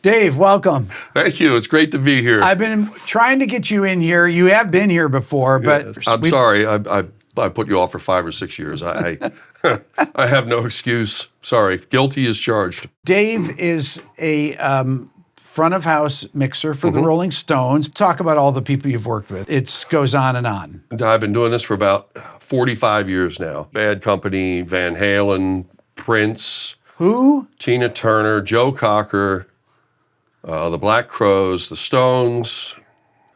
Dave, welcome. Thank you. It's great to be here. I've been trying to get you in here. You have been here before, but... Yes. I'm sorry. I put you off for 5 or 6 years. I have no excuse. Sorry. Guilty as charged. Dave is a front of house mixer for the Rolling Stones. Talk about all the people you've worked with. It goes on and on. I've been doing this for about 45 years now. Bad Company, Van Halen, Prince. Who? Tina Turner, Joe Cocker, the Black Crowes, the Stones.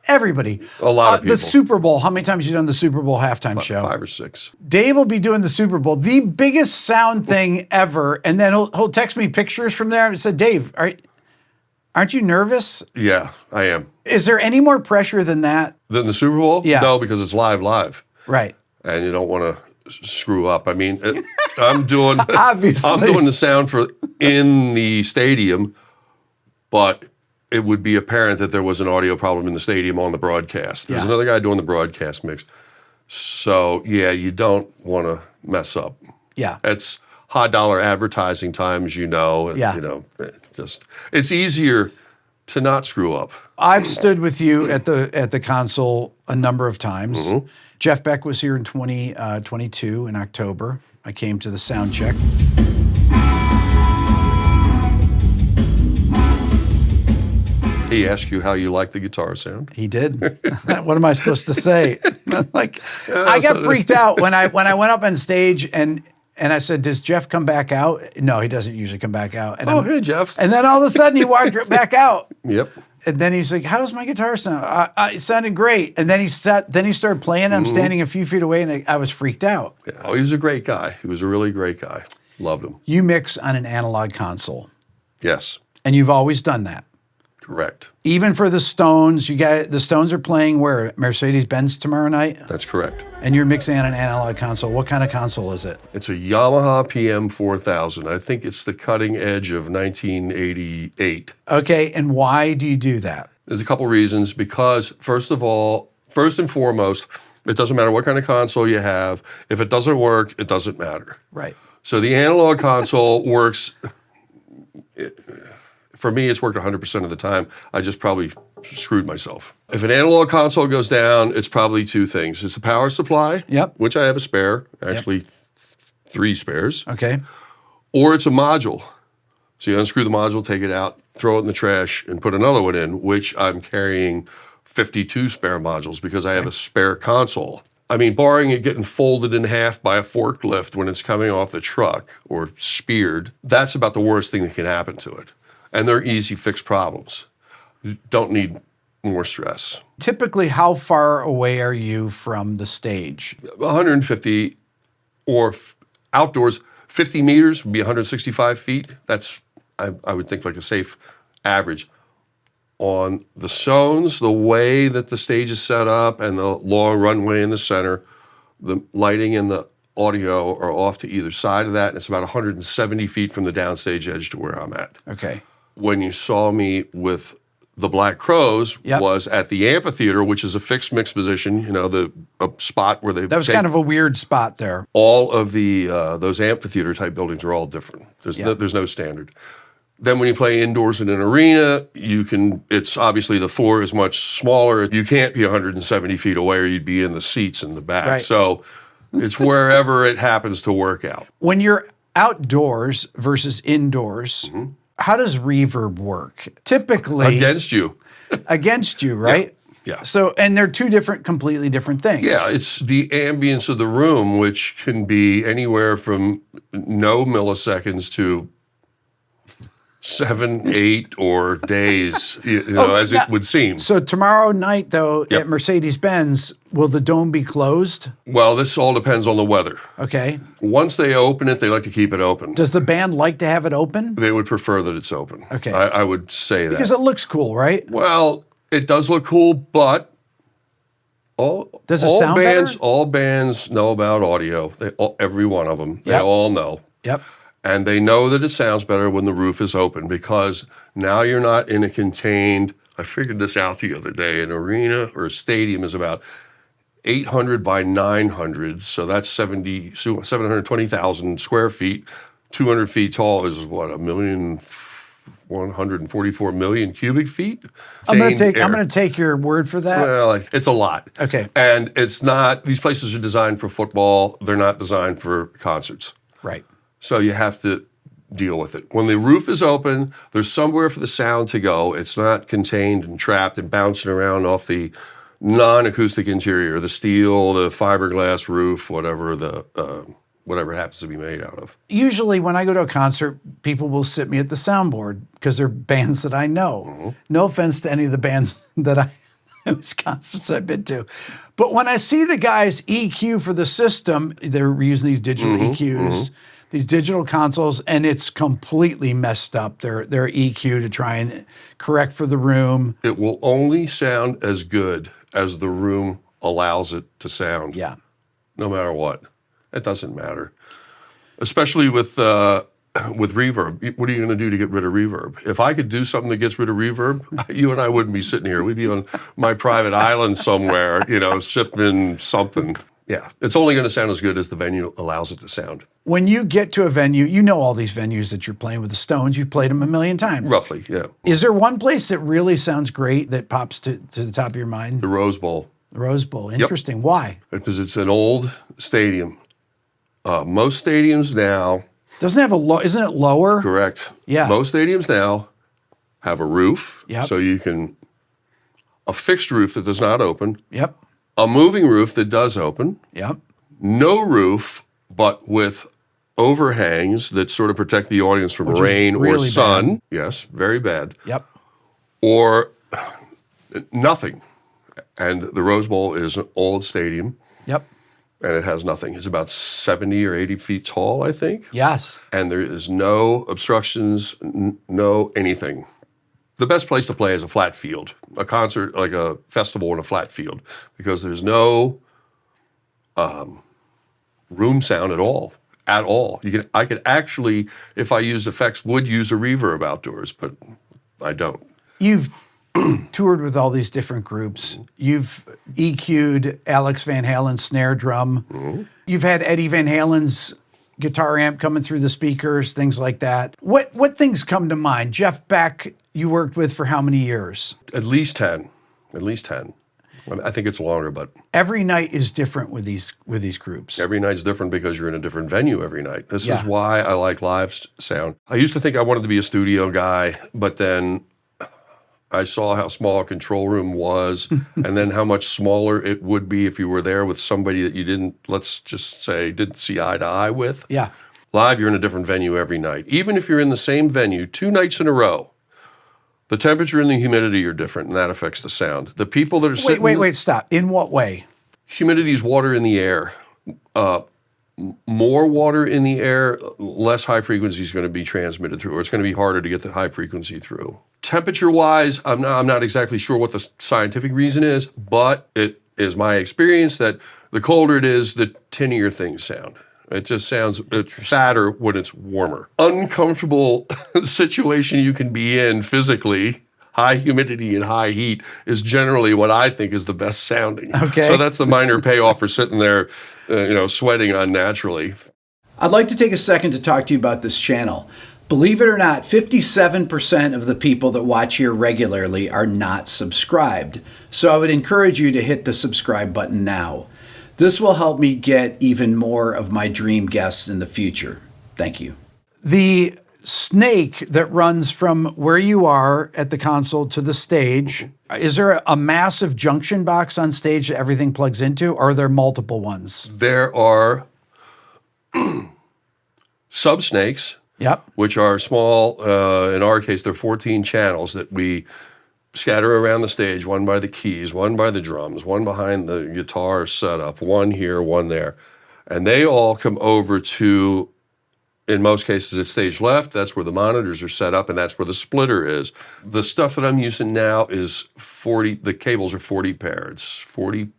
Everybody. A lot of people. The Super Bowl. How many times have you done the Super Bowl halftime show? 5 or 6. Dave will be doing the Super Bowl, the biggest sound thing ever. And then he'll text me pictures from there and said, Dave, aren't you nervous? Yeah, I am. Is there any more pressure than that? Than the Super Bowl? Yeah. No, because it's live. Right. And you don't want to screw up. I mean, I'm doing Obviously. I'm doing the sound for in the stadium, but it would be apparent that there was an audio problem in the stadium on the broadcast. There's another guy doing the broadcast mix. So, yeah, you don't want to mess up. Yeah. It's high dollar advertising time, as you know. And, Yeah. You know, it's easier to not screw up. I've stood with you at the console a number of times. Jeff Beck was here in 2022 in October. I came to the sound check. He asked you how you like the guitar sound. He did. What am I supposed to say? I got freaked out when I went up on stage and I said, "Does Jeff come back out?" No, he doesn't usually come back out. And Hey, Jeff. And then all of a sudden he walked back out. Yep. And then he's like, "How's my guitar sound?" It sounded great. And then he started playing. I'm standing a few feet away, and I was freaked out. Yeah. Oh, he was a great guy. He was a really great guy. Loved him. You mix on an analog console, Yes. and you've always done that. Correct. Even for the Stones, the Stones are playing where? Mercedes-Benz tomorrow night? That's correct. And you're mixing on an analog console. What kind of console is it? It's a Yamaha PM 4000. I think it's the cutting edge of 1988. Okay, and why do you do that? There's a couple reasons. Because, first and foremost, it doesn't matter what kind of console you have. If it doesn't work, it doesn't matter. Right. So the analog console works... For me, it's worked 100% of the time. I just probably screwed myself. If an analog console goes down, it's probably 2 things. It's a power supply, which I have a spare, actually 3 spares. Okay. Or it's a module. So you unscrew the module, take it out, throw it in the trash, and put another one in, which I'm carrying 52 spare modules because I have a spare console. I mean, barring it getting folded in half by a forklift when it's coming off the truck or speared, that's about the worst thing that can happen to it. And they're easy fix problems. You don't need more stress. Typically, how far away are you from the stage? 150 or outdoors, 50 meters would be 165 feet. That's, I would think, like a safe average. On the Stones, the way that the stage is set up and the long runway in the center, the lighting and the audio are off to either side of that, and it's about 170 feet from the downstage edge to where I'm at. Okay. When you saw me with the Black Crowes was at the amphitheater, which is a fixed mix position, you know, a spot where they... That was kind of a weird spot there. All of the those amphitheater type buildings are all different. There's no standard. Then when you play indoors in an arena, it's obviously the floor is much smaller. You can't be 170 feet away or you'd be in the seats in the back. Right. So it's wherever it happens to work out. When you're outdoors versus indoors, how does reverb work? Typically... Against you. Against you, right? Yeah. So, and they're 2 completely different things. Yeah, it's the ambience of the room, which can be anywhere from no milliseconds to 7, 8, or days, as it would seem. So tomorrow night, though, at Mercedes-Benz, will the dome be closed? Well, this all depends on the weather. Okay. Once they open it, they like to keep it open. Does the band like to have it open? They would prefer that it's open. Okay. I would say that. Because it looks cool, right? Well, it does look cool, but does it sound better? All bands know about audio. Every one of them. They all know. Yep. And they know that it sounds better when the roof is open because now you're not in a contained, I figured this out the other day, an arena or a stadium is about 800 by 900, so that's 720,000 square feet. 200 feet tall is what, 1.1 million 144 million cubic feet. I'm gonna take your word for that. Well, it's a lot. Okay. And it's not, these places are designed for football. They're not designed for concerts. Right. So you have to deal with it. When the roof is open, there's somewhere for the sound to go. It's not contained and trapped and bouncing around off the non-acoustic interior, the steel, the fiberglass roof, whatever it happens to be made out of. Usually when I go to a concert, people will sit me at the soundboard because they're bands that I know. Mm-hmm. No offense to any of the bands whose concerts I've been to. But when I see the guys EQ for the system, they're using these digital EQs, these digital consoles, and it's completely messed up. Their EQ to try and correct for the room. It will only sound as good as the room allows it to sound. Yeah. No matter what. It doesn't matter. Especially with reverb. What are you going to do to get rid of reverb? If I could do something that gets rid of reverb, you and I wouldn't be sitting here. We'd be on my private island somewhere, sipping something. Yeah, it's only going to sound as good as the venue allows it to sound. When you get to a venue, you know all these venues that you're playing with the Stones. You've played them a million times. Roughly, yeah. Is there one place that really sounds great that pops to the top of your mind? The Rose Bowl. The Rose Bowl. Interesting. Yep. Why? Because it's an old stadium. Most stadiums now... Doesn't it have isn't it lower? Correct. Yeah. Most stadiums now have a roof. Yep. So you can... A fixed roof that does not open. Yep. A moving roof that does open. Yep. No roof, but with overhangs that sort of protect the audience from rain or sun. Bad. Yes, very bad. Yep. Or nothing. And the Rose Bowl is an old stadium. Yep. And it has nothing. It's about 70 or 80 feet tall, I think. Yes. And there is no obstructions, no anything. The best place to play is a flat field, a concert, like a festival in a flat field, because there's no room sound at all. At all. I could actually, if I used effects, would use a reverb outdoors, but I don't. You've toured with all these different groups. You've EQ'd Alex Van Halen's snare drum. Mm-hmm. You've had Eddie Van Halen's guitar amp coming through the speakers, things like that. What things come to mind? Jeff Beck, you worked with for how many years? At least 10. At least 10. I think it's longer, but... Every night is different with these groups. Every night's different because you're in a different venue every night. This is why I like live sound. I used to think I wanted to be a studio guy, but then I saw how small a control room was and then how much smaller it would be if you were there with somebody that you didn't, let's just say, didn't see eye to eye with. Yeah. Live, you're in a different venue every night. Even if you're in the same venue 2 nights in a row, the temperature and the humidity are different, and that affects the sound. The people that are sitting... Wait, stop. In what way? Humidity is water in the air. More water in the air, less high frequency is going to be transmitted through, or it's going to be harder to get the high frequency through. Temperature-wise, I'm not exactly sure what the scientific reason is, but it is my experience that the colder it is, the tinier things sound. It just sounds fatter when it's warmer. Uncomfortable situation you can be in physically, high humidity and high heat, is generally what I think is the best sounding. Okay. So that's the minor payoff for sitting there, sweating unnaturally. I'd like to take a second to talk to you about this channel. Believe it or not, 57% of the people that watch here regularly are not subscribed. So I would encourage you to hit the subscribe button now. This will help me get even more of my dream guests in the future. Thank you. The snake that runs from where you are at the console to the stage, is there a massive junction box on stage that everything plugs into, or are there multiple ones? There are sub-snakes, which are small. In our case, they're 14 channels that we scatter around the stage, one by the keys, one by the drums, one behind the guitar setup, one here, one there. And they all come over to, in most cases, it's stage left. That's where the monitors are set up, and that's where the splitter is. The stuff that I'm using now is 40, the cables are 40 pair. It's 40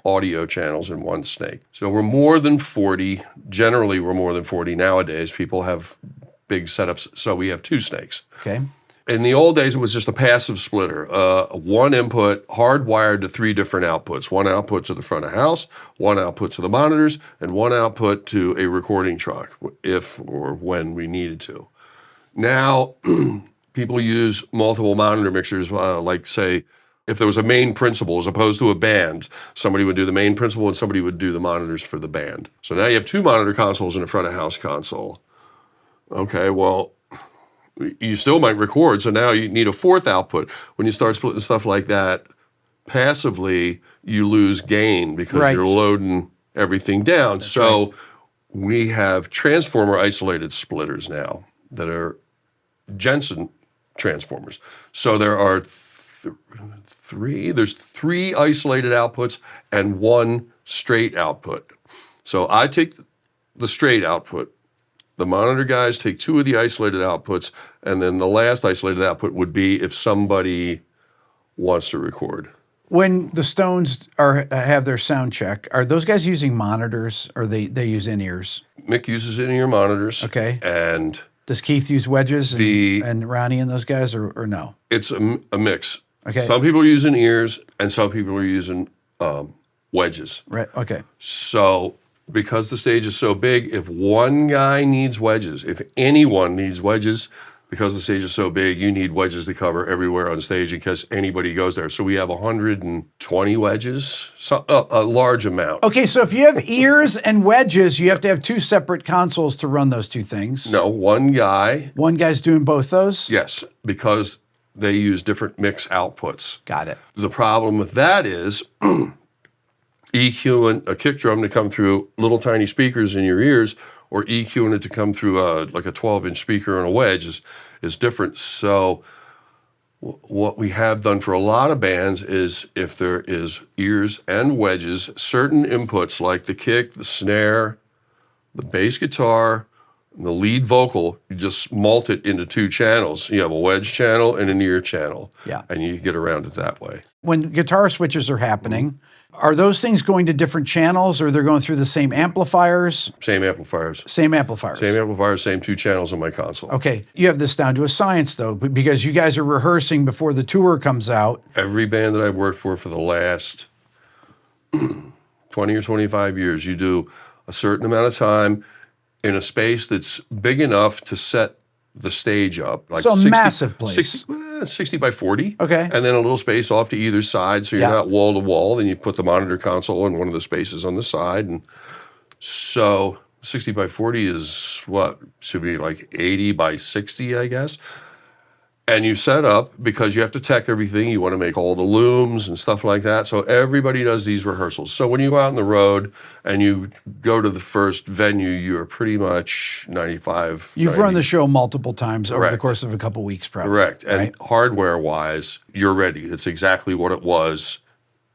audio channels in one snake. So we're more than 40. Generally, we're more than 40. Nowadays, people have big setups, so we have 2 snakes. Okay. In the old days, it was just a passive splitter. One input hardwired to 3 different outputs. One output to the front of house, one output to the monitors, and one output to a recording truck, if or when we needed to. Now, people use multiple monitor mixers, like say, if there was a main principal as opposed to a band, somebody would do the main principal and somebody would do the monitors for the band. So now you have 2 monitor consoles and a front of house console. Okay, well, you still might record, so now you need a 4th output. When you start splitting stuff like that passively, you lose gain because you're loading everything down. That's so we have transformer isolated splitters now that are Jensen transformers. So there are there's 3 isolated outputs and 1 straight output. So I take the straight output. The monitor guys take 2 of the isolated outputs, and then the last isolated output would be if somebody wants to record. When the Stones have their sound check, are those guys using monitors or they use in-ears? Mick uses in-ear monitors. Okay. And does Keith use wedges and Ronnie and those guys or no? It's a mix. Okay. Some people are using ears and some people are using wedges. Right. Okay. So because the stage is so big, if one guy needs wedges, if anyone needs wedges, because the stage is so big, you need wedges to cover everywhere on stage in case anybody goes there. So we have 120 wedges, so, a large amount. Okay, so if you have ears and wedges, you have to have 2 separate consoles to run those 2 things. No, one guy. One guy's doing both those? Yes, because they use different mix outputs. Got it. The problem with that is EQing a kick drum to come through little tiny speakers in your ears or EQing it to come through like a 12-inch speaker and a wedge is different. So what we have done for a lot of bands is if there is ears and wedges, certain inputs like the kick, the snare, the bass guitar, and the lead vocal, you just mult it into 2 channels. You have a wedge channel and an ear channel. Yeah. And you get around it that way. When guitar switches are happening, are those things going to different channels or they're going through the same amplifiers? Same amplifiers. Same amplifiers. Same amplifiers, same 2 channels on my console. Okay. You have this down to a science, though, because you guys are rehearsing before the tour comes out. Every band that I've worked for the last 20 or 25 years, you do a certain amount of time in a space that's big enough to set the stage up. Like so 60, a massive place. 60 by 40. Okay. And then a little space off to either side so you're not wall to wall. Then you put the monitor console in one of the spaces on the side. And so 60 by 40 is what? Should be like 80 by 60, I guess. And you set up, because you have to tech everything, you want to make all the looms and stuff like that. So everybody does these rehearsals. So when you go out on the road and you go to the first venue, you're pretty much 95. You've run the show multiple times over the course of a couple weeks, probably. Correct. And hardware-wise, you're ready. It's exactly what it was,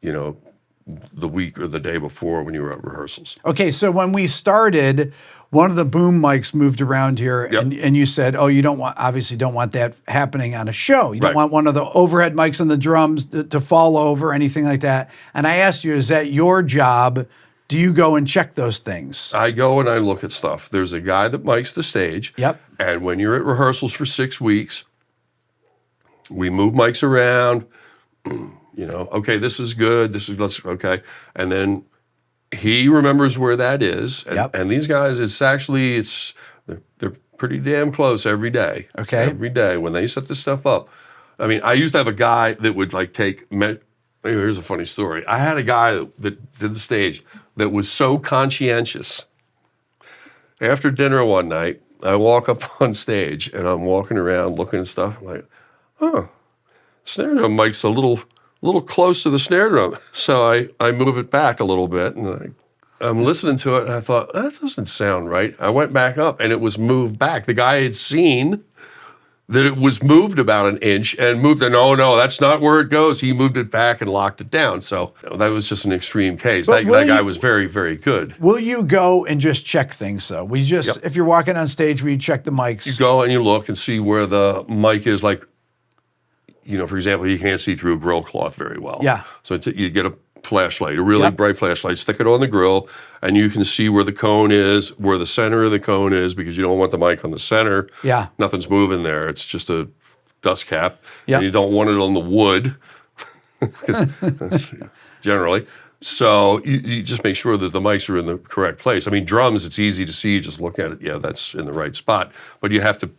the week or the day before when you were at rehearsals. Okay, so when we started, one of the boom mics moved around here, and you said, "Oh, you obviously don't want that happening on a show. You don't want one of the overhead mics on the drums to fall over, or anything like that." And I asked you, "Is that your job? Do you go and check those things?" I go and I look at stuff. There's a guy that mics the stage. Yep. And when you're at rehearsals for 6 weeks, we move mics around. Okay, this is good. Okay, and then he remembers where that is, and these guys, they're pretty damn close every day. Okay. Every day when they set this stuff up. I mean, I used to have a guy that would here's a funny story. I had a guy that did the stage that was so conscientious. After dinner one night, I walk up on stage and I'm walking around looking at stuff. I'm like, snare drum mic's a little close to the snare drum. So I move it back a little bit, and I'm listening to it, and I thought, that doesn't sound right. I went back up, and it was moved back. The guy had seen that it was moved about an inch and moved it. No, that's not where it goes. He moved it back and locked it down. So that was just an extreme case. That guy was very, very good. Will you go and just check things, though? If you're walking on stage, will you check the mics? You go and you look and see where the mic is, like, for example, you can't see through a grill cloth very well. Yeah. So you get a flashlight, a really bright flashlight, stick it on the grill, and you can see where the cone is, where the center of the cone is, because you don't want the mic on the center. Yeah. Nothing's moving there. It's just a dust cap. Yeah. And you don't want it on the wood, generally. So you just make sure that the mics are in the correct place. I mean, drums, it's easy to see. Just look at it. Yeah, that's in the right spot. But you have to,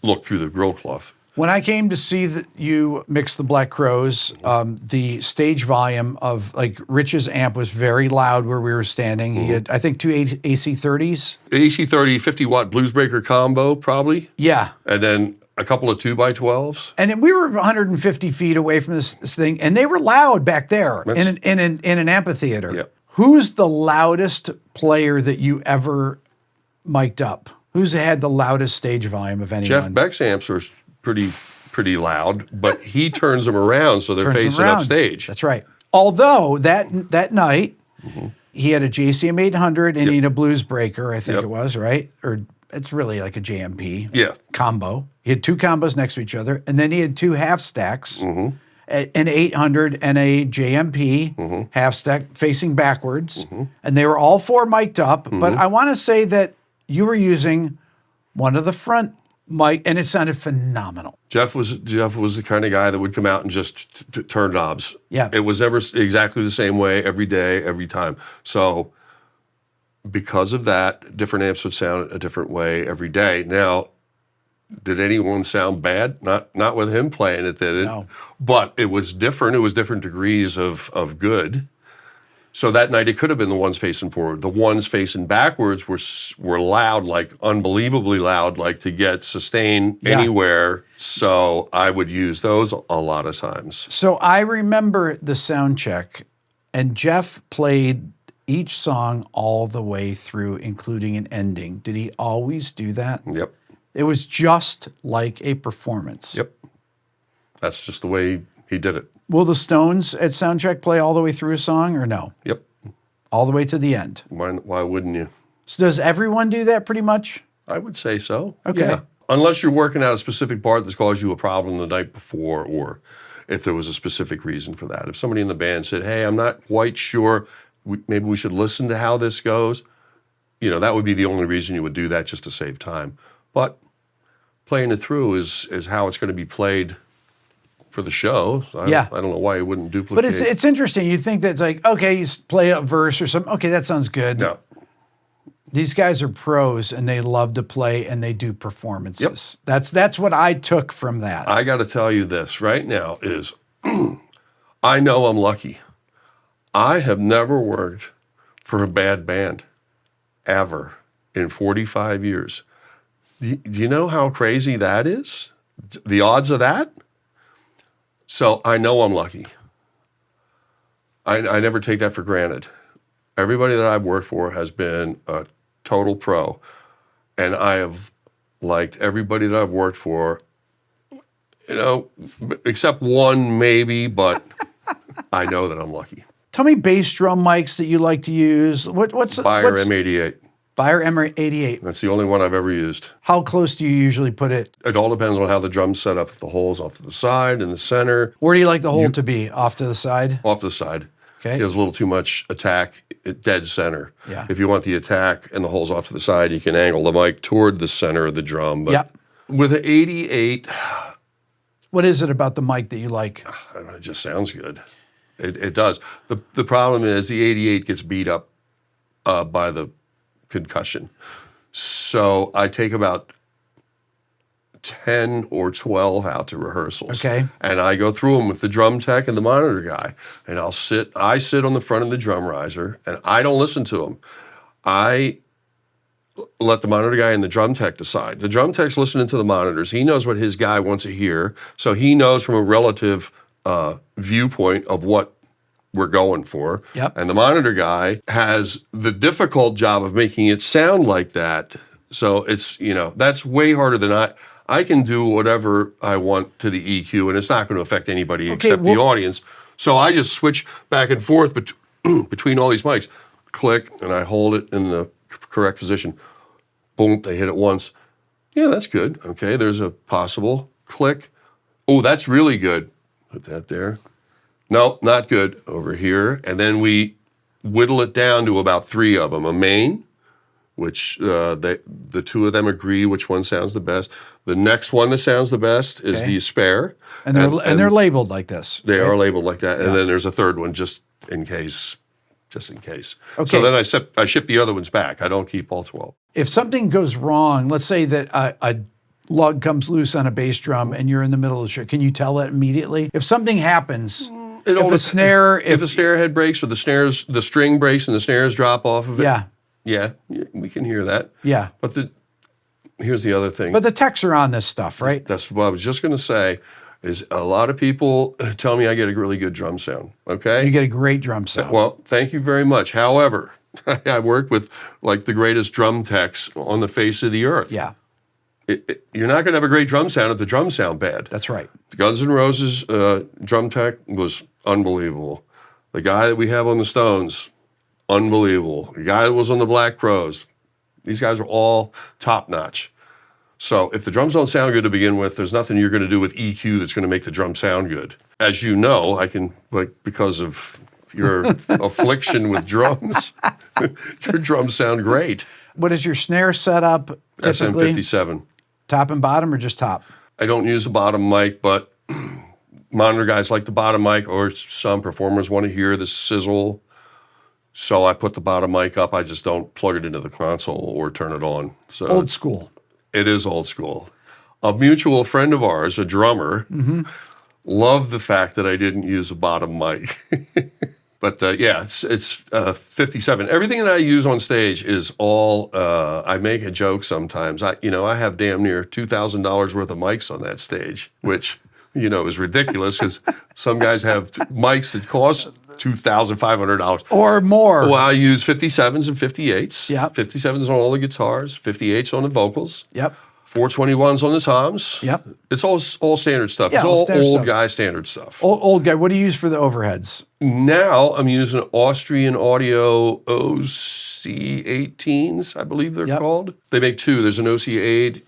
look through the grill cloth. When I came to see that you mix the Black Crowes, the stage volume of like Rich's amp was very loud where we were standing. He had, I think, two AC30s. AC30 50-watt Bluesbreaker combo, probably. Yeah. And then a couple of 2x12s. And we were 150 feet away from this thing, and they were loud back there in an amphitheater. Yep. Who's the loudest player that you ever mic'd up? Who's had the loudest stage volume of anyone? Jeff Beck's amps are pretty loud, but he turns them around so they're facing upstage. That's right. Although that night, he had a JCM 800 and he had a Bluesbreaker, I think it was, right? Or it's really like a JMP combo. He had two combos next to each other, and then he had two half stacks, an 800 and a JMP half stack facing backwards, and they were all four mic'd up. But I want to say that you were using one of the front mic, and it sounded phenomenal. Jeff was the kind of guy that would come out and just turn knobs. Yeah. It was never exactly the same way every day, every time. So because of that, different amps would sound a different way every day. Now, did anyone sound bad? Not with him playing it, did it? No. But it was different. It was different degrees of good. So that night, it could have been the ones facing forward. The ones facing backwards were loud, like unbelievably loud, like to get sustain anywhere. So I would use those a lot of times. So I remember the sound check, and Jeff played each song all the way through, including an ending. Did he always do that? Yep. It was just like a performance. Yep. That's just the way he did it. Will the Stones at soundcheck play all the way through a song or no? Yep. All the way to the end. Why wouldn't you? So does everyone do that pretty much? I would say so. Okay. Yeah. Unless you're working out a specific part that's caused you a problem the night before, or if there was a specific reason for that. If somebody in the band said, hey, I'm not quite sure, maybe we should listen to how this goes, that would be the only reason you would do that, just to save time. But playing it through is how it's going to be played for the show. I don't know why you wouldn't duplicate. But it's interesting. You think that's like, okay, you play a verse or something. Okay, that sounds good. No. These guys are pros and they love to play and they do performances. Yep. That's what I took from that. I got to tell you this right now is I know I'm lucky. I have never worked for a bad band ever in 45 years. Do you know how crazy that is? The odds of that? So I know I'm lucky. I never take that for granted. Everybody that I've worked for has been a total pro. And I have liked everybody that I've worked for, except one maybe, but I know that I'm lucky. Tell me bass drum mics that you like to use. What's Beyer M88. Beyer M88. That's the only one I've ever used. How close do you usually put it? It all depends on how the drum's set up. If the hole's off to the side, in the center. Where do you like the hole to be? Off to the side? Off the side. Okay. There's a little too much attack at dead center. Yeah. If you want the attack and the hole's off to the side, you can angle the mic toward the center of the drum. But with an 88... What is it about the mic that you like? I don't know, it just sounds good. It does. The problem is the 88 gets beat up by the concussion. So I take about 10 or 12 out to rehearsals. Okay. And I go through them with the drum tech and the monitor guy. And I sit on the front of the drum riser, and I don't listen to them. I let the monitor guy and the drum tech decide. The drum tech's listening to the monitors. He knows what his guy wants to hear. So he knows from a relative viewpoint of what we're going for. Yep. And the monitor guy has the difficult job of making it sound like that. So it's, that's way harder than I can do whatever I want to the EQ, and it's not going to affect anybody except the audience. So I just switch back and forth between all these mics. Click, and I hold it in the correct position. Boom, they hit it once. Yeah, that's good. Okay, there's a possible click. Oh, that's really good. Put that there. No, not good. Over here. And then we whittle it down to about 3 of them. A main, which the two of them agree which one sounds the best. The next one that sounds the best is the spare. And they're labeled like this. They are labeled like that. And then there's a third one just in case. Okay. So then I ship the other ones back. I don't keep all 12. If something goes wrong, let's say that lug comes loose on a bass drum and you're in the middle of the show, can you tell that immediately? If something happens, if a snare head breaks or the string breaks and the snares drop off of it. Yeah, we can hear that. Yeah. But here's the other thing. But the techs are on this stuff, right? That's what I was just going to say, is a lot of people tell me I get a really good drum sound, okay? You get a great drum sound. Well, thank you very much. However, I work with like the greatest drum techs on the face of the earth. Yeah. You're not going to have a great drum sound if the drums sound bad. That's right. The Guns N' Roses drum tech was unbelievable. The guy that we have on the Stones, unbelievable. The guy that was on the Black Crowes, these guys are all top-notch. So if the drums don't sound good to begin with, there's nothing you're going to do with EQ that's going to make the drum sound good. As you know, I can, because of your affliction with drums, your drums sound great. What is your snare setup typically? SM57. Top and bottom or just top? I don't use a bottom mic, but monitor guys like the bottom mic, or some performers want to hear the sizzle. So I put the bottom mic up. I just don't plug it into the console or turn it on. So old school. It is old school. A mutual friend of ours, a drummer, loved the fact that I didn't use a bottom mic. But it's 57. Everything that I use on stage is all, I make a joke sometimes. I have damn near $2,000 worth of mics on that stage, which, is ridiculous because some guys have mics that cost $2,500. Or more. Well, I use 57s and 58s. Yeah. 57s on all the guitars, 58s on the vocals. Yep. 421s on the toms. Yep. It's all standard stuff. Yeah, it's all standard old stuff. guy standard stuff. Old guy. What do you use for the overheads? Now I'm using Austrian Audio OC18s, I believe they're called. They make two. There's an OC8,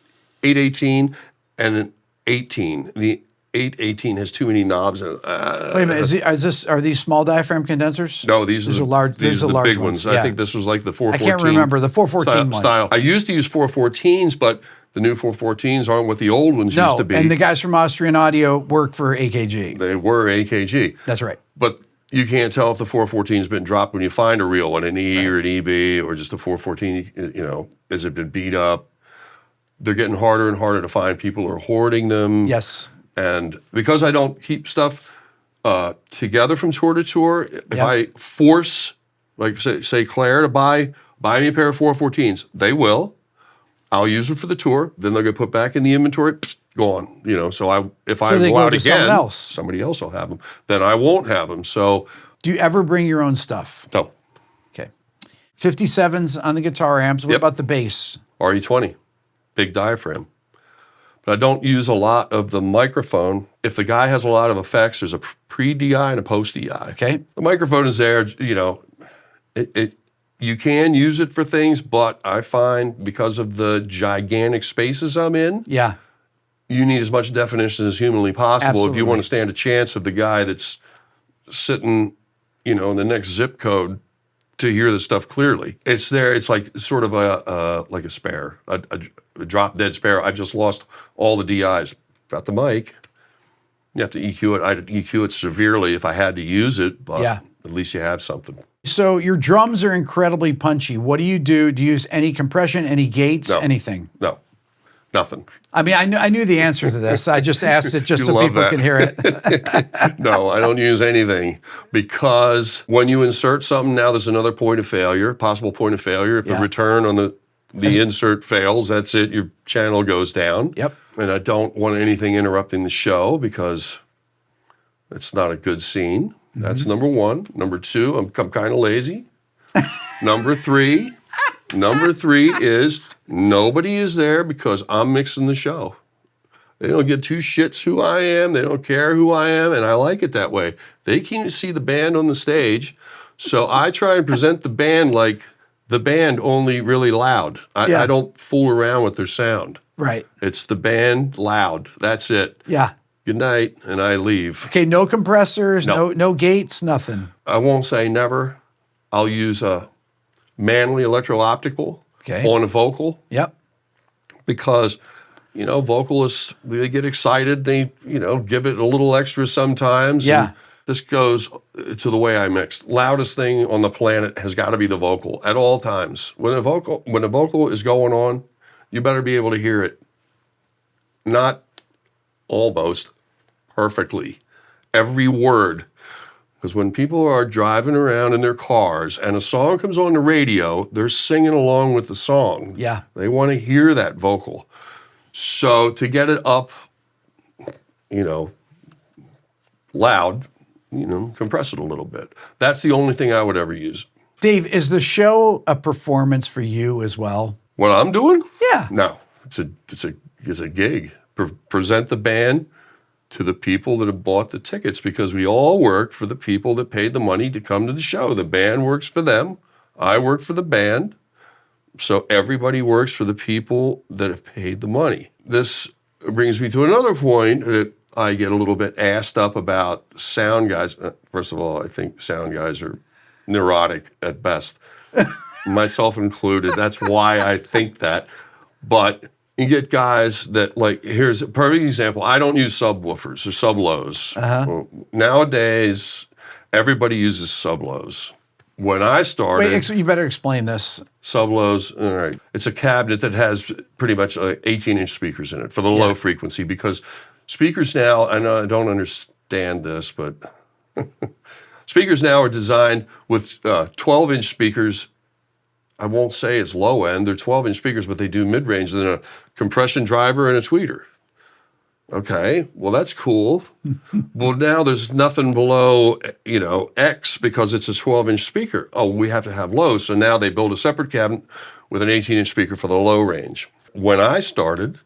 818 and an 18. The 818 has too many knobs. Wait a minute. Are these small diaphragm condensers? No, these are large. These are the large big ones. Yeah. I think this was like the 414. I can't remember the 414 style. I used to use 414s, but the new 414s aren't what the old ones used to be. And the guys from Austrian Audio work for AKG. They were AKG. That's right. But you can't tell if the 414's been dropped when you find a real one, an E or an EB, or just a 414, has it been beat up? They're getting harder and harder to find. People are hoarding them. Yes. And because I don't keep stuff together from tour to tour, if I force, like say Claire to buy me a pair of 414s, they will. I'll use them for the tour. Then they'll get put back in the inventory. Gone. So if I go out again, somebody else will have them. Then I won't have them. So do you ever bring your own stuff? No. Okay. 57s on the guitar amps. What about the bass? RE20, big diaphragm. But I don't use a lot of the microphone. If the guy has a lot of effects, there's a pre-DI and a post-DI. Okay. The microphone is there, you can use it for things, but I find because of the gigantic spaces I'm in, you need as much definition as humanly possible. Absolutely. If you want to stand a chance of the guy that's sitting, in the next zip code to hear the stuff clearly. It's there. It's like sort of like a spare, a drop dead spare. I've just lost all the DIs. Got the mic. You have to EQ it. I'd EQ it severely if I had to use it, but at least you have something. So your drums are incredibly punchy. What do you do? Do you use any compression, any gates, anything? No, nothing. I mean, I knew the answer to this. I just asked it just so people can hear it. No, I don't use anything because when you insert something, now there's another point of failure, possible point of failure. If the return on the insert fails, that's it. Your channel goes down. Yep. And I don't want anything interrupting the show because it's not a good scene. That's number one. Number two, I'm kind of lazy. Number three is nobody is there because I'm mixing the show. They don't give two shits who I am. They don't care who I am, and I like it that way. They can't see the band on the stage, so I try and present the band like the band, only really loud. I don't fool around with their sound. Right. It's the band loud. That's it. Yeah. Good night, and I leave. Okay, no compressors, no gates, nothing. I won't say never. I'll use a Manley electro-optical on a vocal. Yep. Because, vocalists, they get excited. They, give it a little extra sometimes. Yeah. And this goes to the way I mix. Loudest thing on the planet has got to be the vocal at all times. When a vocal is going on, you better be able to hear it not almost perfectly. Every word. Because when people are driving around in their cars and a song comes on the radio, they're singing along with the song. Yeah. They want to hear that vocal. So to get it up, loud, compress it a little bit. That's the only thing I would ever use. Dave, is the show a performance for you as well? What I'm doing? Yeah. No, it's a gig. Present the band to the people that have bought the tickets, because we all work for the people that paid the money to come to the show. The band works for them. I work for the band. So everybody works for the people that have paid the money. This brings me to another point that I get a little bit assed up about sound guys. First of all, I think sound guys are neurotic at best, myself included. That's why I think that. But you get guys that, like, here's a perfect example. I don't use subwoofers or sub-lows. Nowadays, everybody uses sub-lows. When I started... Wait, you better explain this. Sub-lows, all right. It's a cabinet that has pretty much 18-inch speakers in it for the low frequency, because speakers now, I know I don't understand this, but speakers now are designed with 12-inch speakers. I won't say it's low end. They're 12-inch speakers, but they do mid-range, then a compression driver and a tweeter. Okay, well, that's cool. Well, now there's nothing below, X, because it's a 12-inch speaker. Oh, we have to have low. So now they build a separate cabinet with an 18-inch speaker for the low range. When I started,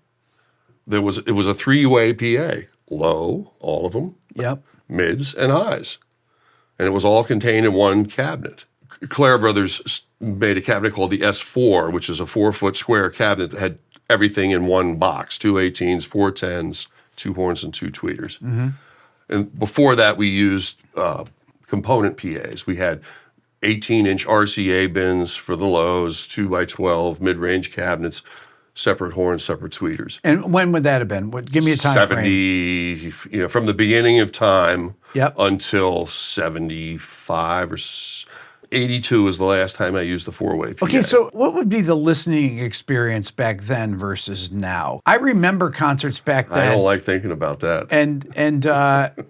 it was a three-way PA. Low, all of them. Yep. Mids, and highs. And it was all contained in one cabinet. Clare Brothers made a cabinet called the S4, which is a 4-foot square cabinet that had everything in one box, 2 18s, 4 10s, 2 horns, and 2 tweeters. Mm-hmm. And before that, we used component PAs. We had 18-inch RCA bins for the lows, 2x12 mid-range cabinets, separate horns, separate tweeters. And when would that have been? Give me a time 70, from the beginning of time until 75 or 82 was the last time I used the 4-way PA. Okay, so what would be the listening experience back then versus now? I remember concerts back then. I don't like thinking about that. And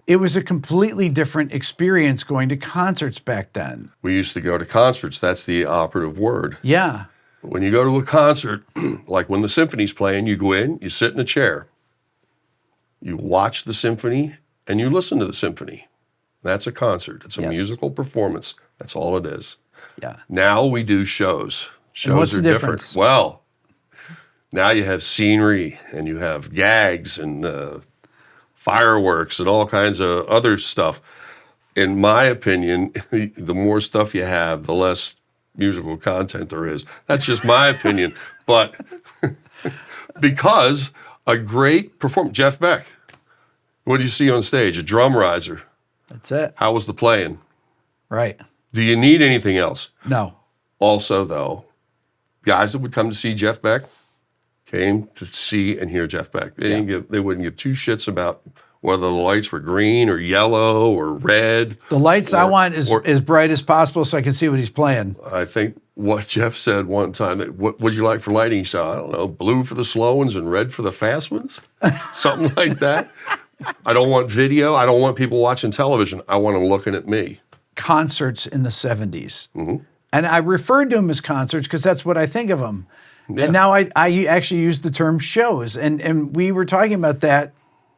it was a completely different experience going to concerts back then. We used to go to concerts. That's the operative word. Yeah. When you go to a concert, like when the symphony's playing, you go in, you sit in a chair, you watch the symphony, and you listen to the symphony. That's a concert. It's a musical performance. That's all it is. Yeah. Now we do shows. Shows what's are the difference? Different. Well, now you have scenery and you have gags and fireworks and all kinds of other stuff. In my opinion, the more stuff you have, the less musical content there is. That's just my opinion. But because a great performer, Jeff Beck, what do you see on stage? A drum riser. That's it. How was the playing? Right. Do you need anything else? No. Also, though, guys that would come to see Jeff Beck came to see and hear Jeff Beck. They wouldn't give two shits about whether the lights were green or yellow or red. The lights I want is as bright as possible so I can see what he's playing. I think what Jeff said one time, what would you like for lighting? He said, I don't know, blue for the slow ones and red for the fast ones? Something like that. I don't want video. I don't want people watching television. I want them looking at me. Concerts in the 70s. Mm-hmm. And I referred to them as concerts because that's what I think of them. Yeah. And now I actually use the term shows. And we were talking about that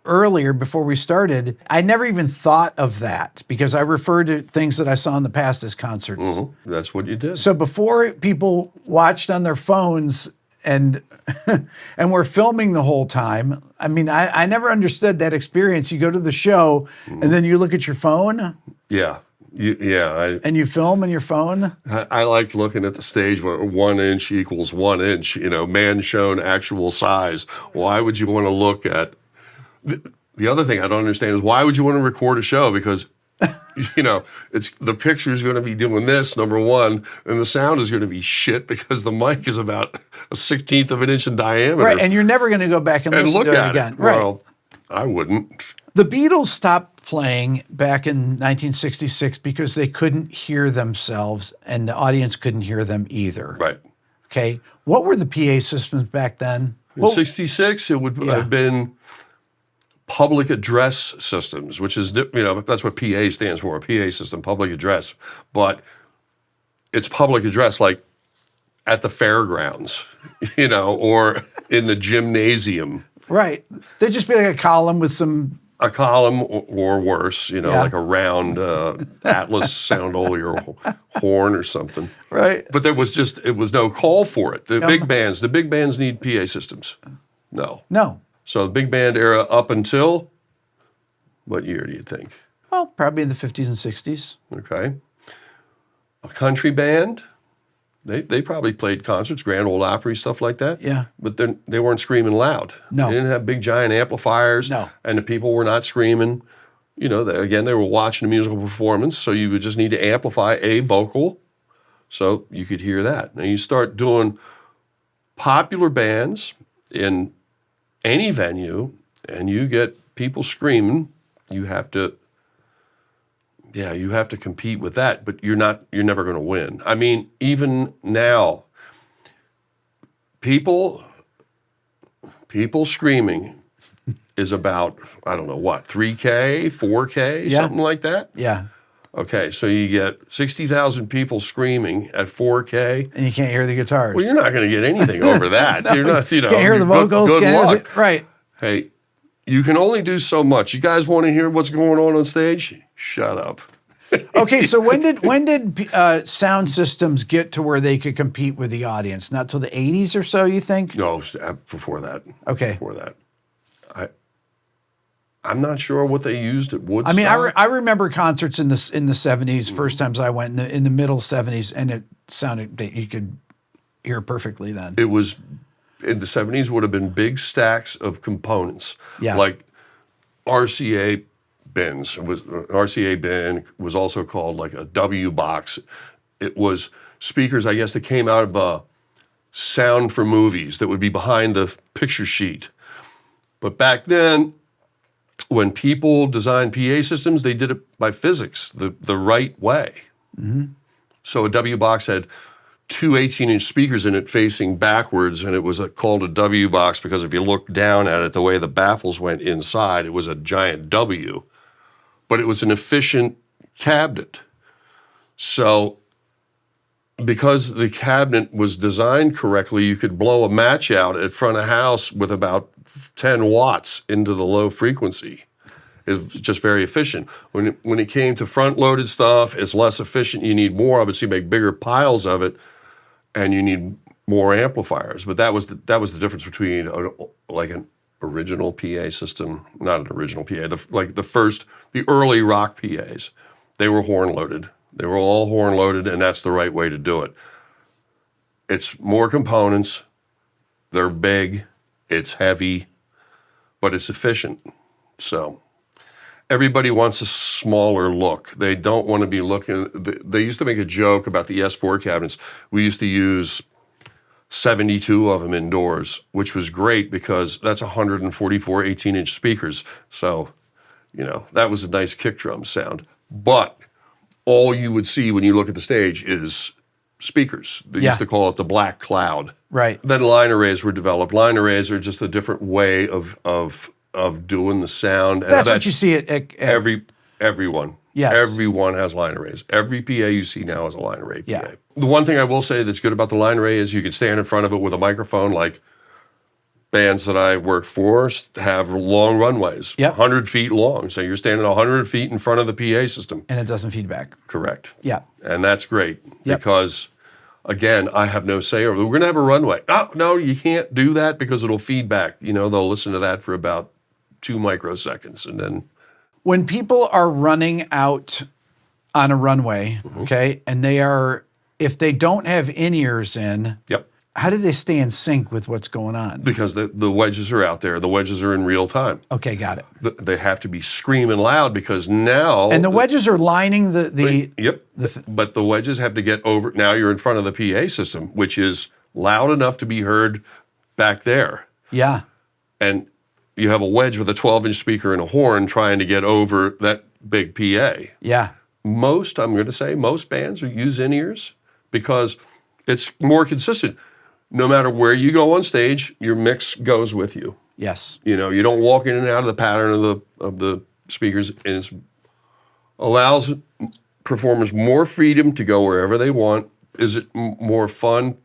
earlier before we started. I never even thought of that because I referred to things that I saw in the past as concerts. Mm-hmm. That's what you did. So before people watched on their phones and we're filming the whole time. I mean, I never understood that experience. You go to the show and then you look at your phone. Yeah. And you film on your phone? I like looking at the stage where 1 inch equals 1 inch, man shown actual size. Why would you want to look at... The other thing I don't understand is why would you want to record a show? Because, it's the picture's going to be doing this, number one, and the sound is going to be shit because the mic is about a 1/16 of an inch in diameter. Right, and you're never going to go back and listen look to it at again. It. Right. Well, I wouldn't. The Beatles stopped playing back in 1966 because they couldn't hear themselves and the audience couldn't hear them either. Right. Okay. What were the PA systems back then? In 66, it would have been public address systems, which is, that's what PA stands for, a PA system, public address. But it's public address like at the fairgrounds, or in the gymnasium. Right. They'd just be like a column with some... A column or worse, like a round Atlas sound only or horn or something. Right. But it was no call for it. The big bands need PA systems. No. So the big band era up until, what year do you think? Well, probably in the 50s and 60s. Okay. A country band, they probably played concerts, Grand Ole Opry, stuff like that. Yeah. But they weren't screaming loud. No. They didn't have big giant amplifiers. No. And the people were not screaming. They were watching a musical performance, so you would just need to amplify a vocal so you could hear that. Now you start doing popular bands in any venue, and you get people screaming, you have to compete with that, but you're never going to win. I mean, even now, people screaming is about, I don't know what, 3K, 4K, something like that? Yeah. Okay, so you get 60,000 people screaming at 4K. And you can't hear the guitars. Well, you're not going to get anything over that. No, you're not, can't hear the vocals. Good luck. Right. Hey, you can only do so much. You guys want to hear what's going on stage? Shut up. Okay, so when did sound systems get to where they could compete with the audience? Not till the 80s or so, you think? No, before that. Okay. Before that. I'm not sure what they used at Woodstock. I mean, I remember concerts in the 70s, first times I went in the middle 70s, and it sounded that you could hear perfectly then. It was, in the 70s, would have been big stacks of components. Yeah. Like RCA bins. RCA bin was also called like a W box. It was speakers, I guess, that came out of sound for movies that would be behind the picture sheet. But back then, when people designed PA systems, they did it by physics, the right way. Mm-hmm. So a W box had two 18-inch speakers in it facing backwards, and it was called a W box because if you looked down at it, the way the baffles went inside, it was a giant W. But it was an efficient cabinet. So because the cabinet was designed correctly, you could blow a match out at front of house with about 10 watts into the low frequency. It was just very efficient. When it came to front-loaded stuff, it's less efficient. You need more of it, so you make bigger piles of it, and you need more amplifiers. But that was the difference between an original PA system, not an original PA, the early rock PAs. They were horn-loaded. They were all horn-loaded, and that's the right way to do it. It's more components. They're big. It's heavy, but it's efficient. So everybody wants a smaller look. They don't want to be looking. They used to make a joke about the S4 cabinets. We used to use 72 of them indoors, which was great because that's 144 18-inch speakers. So, that was a nice kick drum sound. But all you would see when you look at the stage is speakers. They used to call it the black cloud. Right. Then line arrays were developed. Line arrays are just a different way of doing the sound. That's what you see at everyone. Yes. Everyone has line arrays. Every PA you see now is a line array PA. Yeah. The one thing I will say that's good about the line array is you can stand in front of it with a microphone, like bands that I work for have long runways, 100 feet long. So you're standing 100 feet in front of the PA system. And it doesn't feedback. Correct. Yeah. And that's great because, again, I have no say over it. We're going to have a runway. Oh, no, you can't do that because it'll feedback. They'll listen to that for about 2 microseconds. And then when people are running out on a runway, okay, and if they don't have in-ears in, how do they stay in sync with what's going on? Because the wedges are out there. The wedges are in real time. Okay, got it. They have to be screaming loud because now... And the wedges are lining but the wedges have to get over... Now you're in front of the PA system, which is loud enough to be heard back there. Yeah. And you have a wedge with a 12-inch speaker and a horn trying to get over that big PA. Yeah. I'm going to say most bands use in-ears because it's more consistent. no matter where you go on stage, your mix goes with you. Yes. You know, you don't walk in and out of the pattern of the speakers, and it allows performers more freedom to go wherever they want. Is it more fun?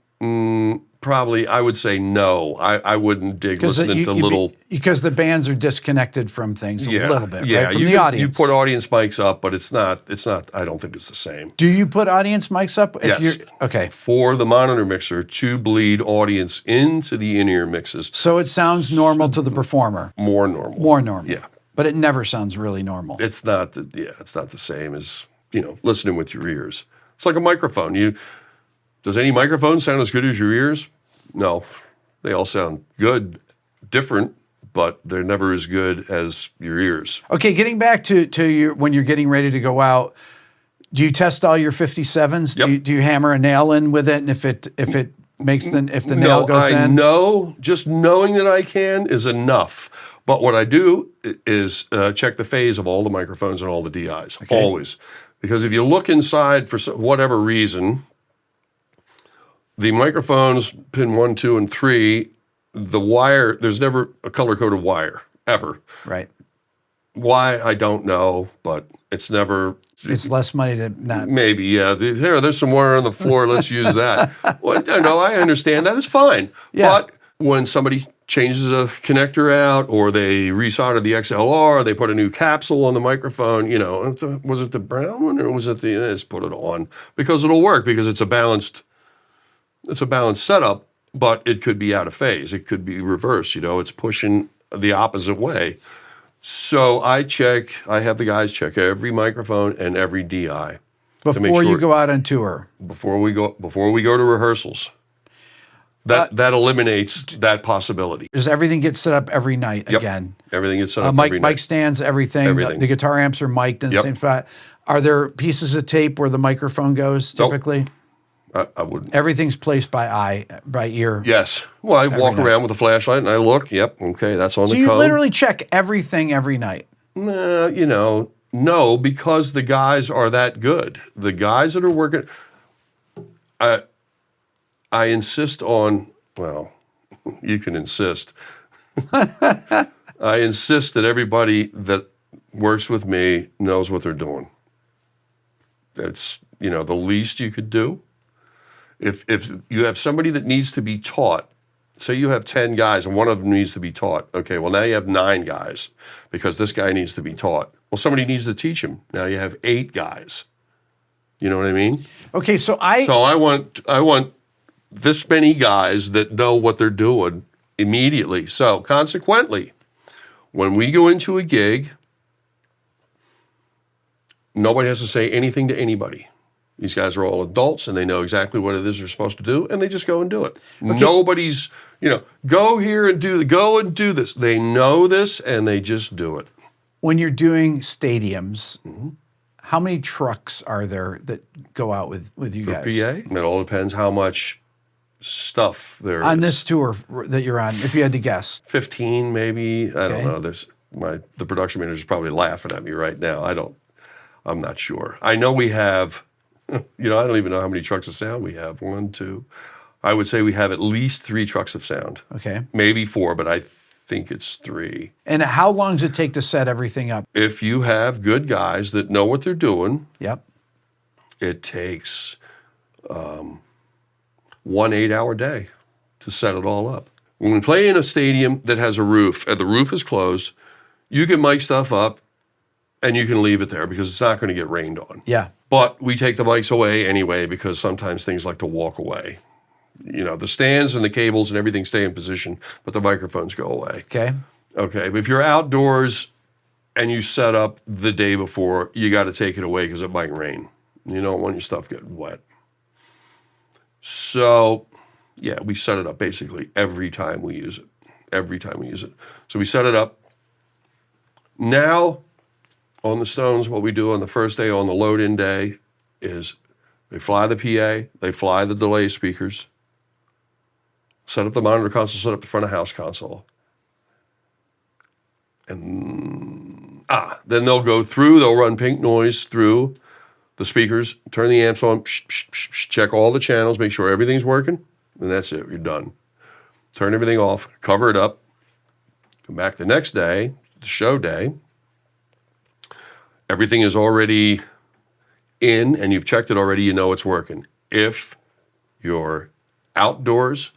Probably, I would say no. I wouldn't dig listening to little... Because the bands are disconnected from things a little bit, right? From the audience. You put audience mics up, but it's not, I don't think it's the same. Do you put audience mics up? Yes. Okay. For the monitor mixer to bleed audience into the in-ear mixes. So it sounds normal to the performer. More normal. More normal. Yeah. But it never sounds really normal. It's not the same as, listening with your ears. It's like a microphone. Does any microphone sound as good as your ears? No. They all sound good, different, but they're never as good as your ears. Okay, getting back to your when you're getting ready to go out, do you test all your 57s? Yep. Do you hammer a nail in with it, and if the nail goes in? No, just knowing that I can is enough. But what I do is check the phase of all the microphones and all the DIs, always. Because if you look inside for whatever reason, the microphones, pin 1, 2, and 3, the wire, there's never a color-coded wire, ever. Right. Why, I don't know, but it's never... It's less money to not... Maybe, yeah. There's some wire on the floor, let's use that. Well, no, I understand that. It's fine. Yeah. But when somebody changes a connector out, or they resoldered the XLR, they put a new capsule on the microphone, was it the brown one, or was it just put it on? Because it'll work, because it's a balanced setup, but it could be out of phase. It could be reversed, it's pushing the opposite way. So I have the guys check every microphone and every DI. Before you go out on tour? Before we go to rehearsals. That eliminates that possibility. Does everything get set up every night again? Everything gets set up every night. Mic stands, everything. The guitar amps are mic'd in the same spot. Are there pieces of tape where the microphone goes typically? Nope. I wouldn't. Everything's placed by ear. Yes. Well, I walk around with a flashlight and I look. Yep. Okay, that's on the code. So you literally check everything every night? No, because the guys are that good. The guys that are working, I insist on, well, you can insist. I insist that everybody that works with me knows what they're doing. That's, the least you could do. If you have somebody that needs to be taught, say you have 10 guys and one of them needs to be taught. Okay, well, now you have 9 guys because this guy needs to be taught. Well, somebody needs to teach him. Now you have 8 guys. You know what I mean? Okay, so I want this many guys that know what they're doing immediately. So consequently, when we go into a gig, nobody has to say anything to anybody. These guys are all adults, and they know exactly what it is they're supposed to do, and they just go and do it. Okay. Nobody's, go here and go and do this. They know this, and they just do it. When you're doing stadiums, how many trucks are there that go out with you guys? PA? It all depends how much stuff there is. On this tour that you're on, if you had to guess. 15, maybe. I don't know. The production manager's probably laughing at me right now. I'm not sure. I know we have... I don't even know how many trucks of sound we have. 1, 2. I would say we have at least 3 trucks of sound. Okay. Maybe 4, but I think it's 3. And how long does it take to set everything up? If you have good guys that know what they're doing, it takes 1 8-hour day to set it all up. When we play in a stadium that has a roof and the roof is closed, you can mic stuff up and you can leave it there because it's not going to get rained on. Yeah. But we take the mics away anyway because sometimes things like to walk away. The stands and the cables and everything stay in position, but the microphones go away. Okay. Okay, but if you're outdoors and you set up the day before, you got to take it away because it might rain. You don't want your stuff getting wet. So, we set it up basically every time we use it. So we set it up. Now, on the Stones, what we do on the first day, on the load-in day, is they fly the PA, they fly the delay speakers, set up the monitor console, set up the front of house console. And then they'll run pink noise through the speakers, turn the amps on, check all the channels, make sure everything's working, and that's it. You're done. Turn everything off, cover it up, come back the next day, the show day. Everything is already in, and you've checked it already, you know it's working. If you're outdoors,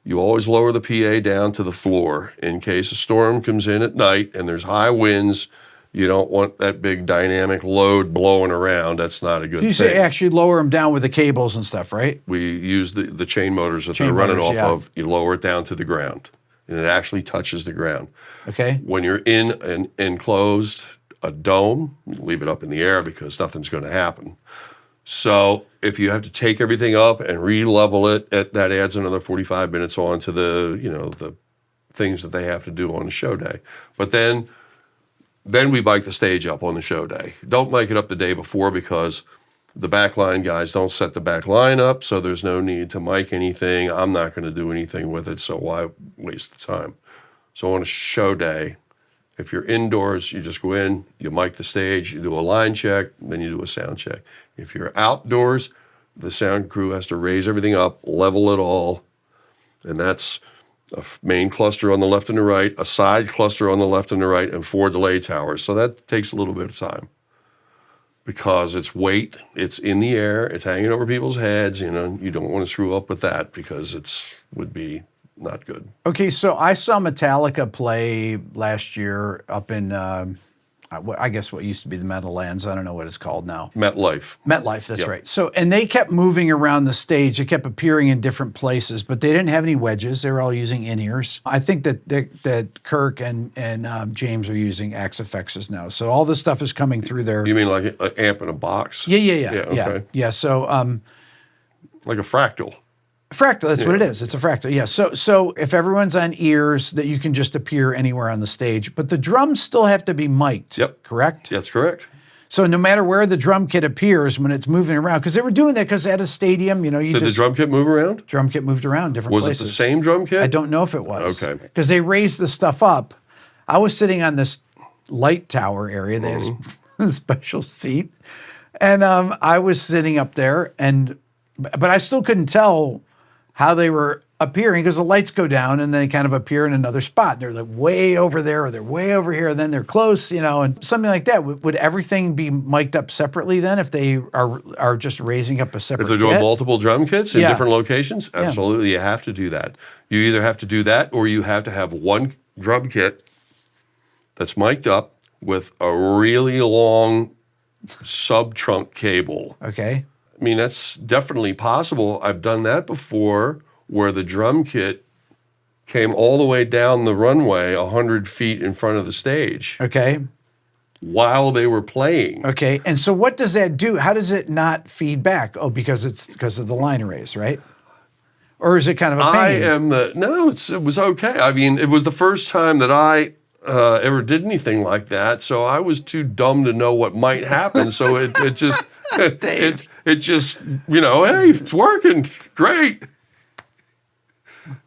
you always lower the PA down to the floor in case a storm comes in at night and there's high winds. You don't want that big dynamic load blowing around. That's not a good thing. You say actually lower them down with the cables and stuff, right? We use the chain motors that they're running off of. You lower it down to the ground, and it actually touches the ground. Okay. When you're in an enclosed, a dome, you leave it up in the air because nothing's going to happen. So if you have to take everything up and re-level it, that adds another 45 minutes on to the things that they have to do on the show day. But then we mic the stage up on the show day. Don't mic it up the day before because the backline guys don't set the back line up, so there's no need to mic anything. I'm not going to do anything with it, so why waste the time? So on a show day, if you're indoors, you just go in, you mic the stage, you do a line check, then you do a sound check. If you're outdoors, the sound crew has to raise everything up, level it all, and that's a main cluster on the left and the right, a side cluster on the left and the right, and 4 delay towers. So that takes a little bit of time because it's weight, it's in the air, it's hanging over people's heads. You don't want to screw up with that because would be not good. Okay, so I saw Metallica play last year up in, I guess what used to be the Meadowlands. I don't know what it's called now. MetLife, that's right. So, and they kept moving around the stage. They kept appearing in different places, but they didn't have any wedges. They were all using in-ears. I think that Kirk and James are using Axe-Fx's now. So all this stuff is coming through their... You mean like an amp in a box? Yeah. So... like a fractal. Fractal, that's what it is. It's a fractal, yeah. So if everyone's on ears, that you can just appear anywhere on the stage, but the drums still have to be mic'd, correct? That's correct. So no matter where the drum kit appears when it's moving around, because they were doing that because at a stadium, Did the drum kit move around? Drum kit moved around different places. Was it the same drum kit? I don't know if it was. Okay. Because they raised the stuff up. I was sitting on this light tower area. They had a special seat. And I was sitting up there, but I still couldn't tell how they were appearing because the lights go down and they kind of appear in another spot. They're like way over there or they're way over here and then they're close, and something like that. Would everything be mic'd up separately then if they are just raising up a separate If they're doing multiple drum kits in different locations? Yeah. Absolutely, you have to do that. You either have to do that or you have to have one drum kit that's mic'd up with a really long sub-trunk cable. Okay. I mean, that's definitely possible. I've done that before where the drum kit came all the way down the runway 100 feet in front of the stage. Okay. While they were playing. Okay. And so what does that do? How does it not feed back? Oh, because of the line arrays, right? Or is it kind of a pain? It was okay. I mean, it was the first time that I ever did anything like that, so I was too dumb to know what might happen. So it just... It just, hey, it's working. Great.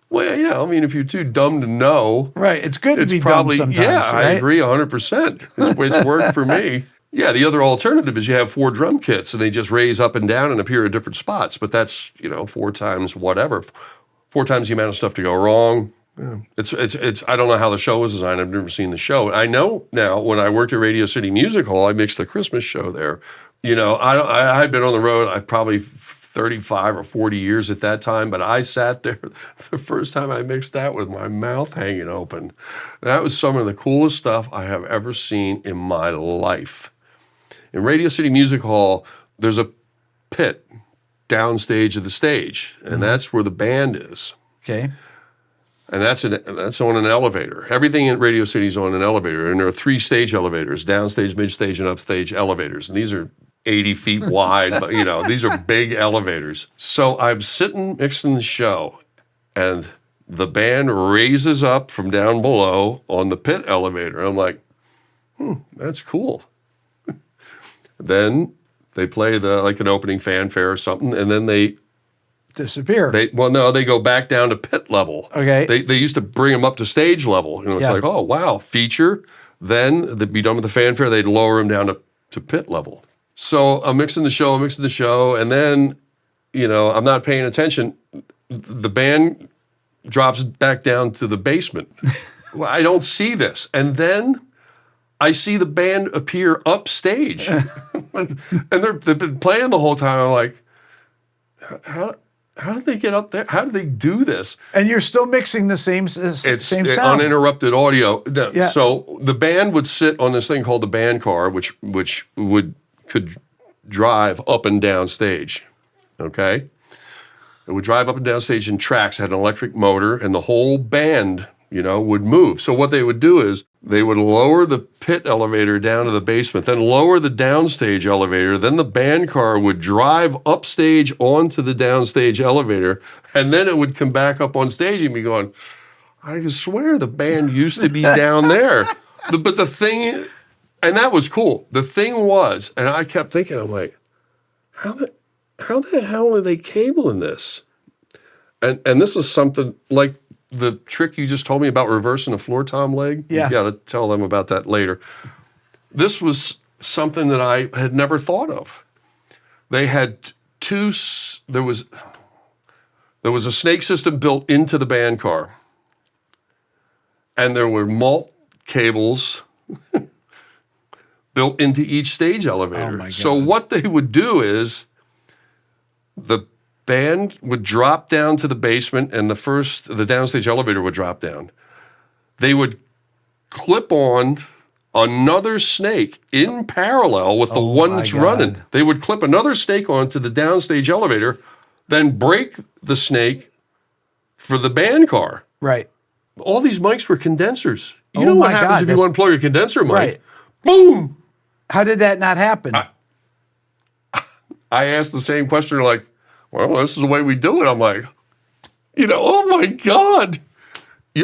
Well, yeah, I mean, if you're too dumb to know. Right, it's good to be dumb sometimes, yeah, right? I agree 100%. It's worked for me. Yeah, the other alternative is you have 4 drum kits and they just raise up and down and appear at different spots. But that's, 4 times whatever. 4 times the amount of stuff to go wrong. Yeah. It's. I don't know how the show was designed. I've never seen the show. I know now when I worked at Radio City Music Hall, I mixed the Christmas show there. I had been on the road probably 35 or 40 years at that time, but I sat there the first time I mixed that with my mouth hanging open. That was some of the coolest stuff I have ever seen in my life. In Radio City Music Hall, there's a pit downstage of the stage, and that's where the band is. Okay. And that's on an elevator. Everything in Radio City is on an elevator, and there are 3 stage elevators: downstage, midstage, and upstage elevators. And these are 80 feet wide, but these are big elevators. So I'm sitting mixing the show, and the band raises up from down below on the pit elevator. I'm like, that's cool. Then they play an opening fanfare or something, and then they disappear. They go back down to pit level. Okay. They used to bring them up to stage level. It's like, oh, wow, feature. Then they'd be done with the fanfare. They'd lower them down to pit level. So I'm mixing the show, and then, I'm not paying attention. the band drops back down to the basement. Well, I don't see this. And then I see the band appear upstage. And they've been playing the whole time. I'm like, how did they get up there? How did they do this? And you're still mixing the same sound. Uninterrupted audio. Yeah. So the band would sit on this thing called the band car, which could drive up and down stage. Okay? It would drive up and down stage in tracks, had an electric motor, and the whole band, would move. So what they would do is they would lower the pit elevator down to the basement, then lower the downstage elevator, then the band car would drive upstage onto the downstage elevator, and then it would come back up on stage and be going, I swear the band used to be down there. But the thing, and that was cool. The thing was, and I kept thinking, I'm like, how the hell are they cabling this? And this is something like the trick you just told me about reversing a floor tom leg. Yeah. You got to tell them about that later. This was something that I had never thought of. They had there was a snake system built into the band car. And there were malt cables built into each stage elevator. Oh my God. So what they would do is the band would drop down to the basement and the downstage elevator would drop down. They would clip on another snake in parallel with the one that's running. They would clip another snake onto the downstage elevator, then break the snake for the band car. Right. All these mics were condensers. You know what happens if you unplug a condenser mic? Right. Boom! How did that not happen? I asked the same question, like, well, this is the way we do it. I'm like, oh my God.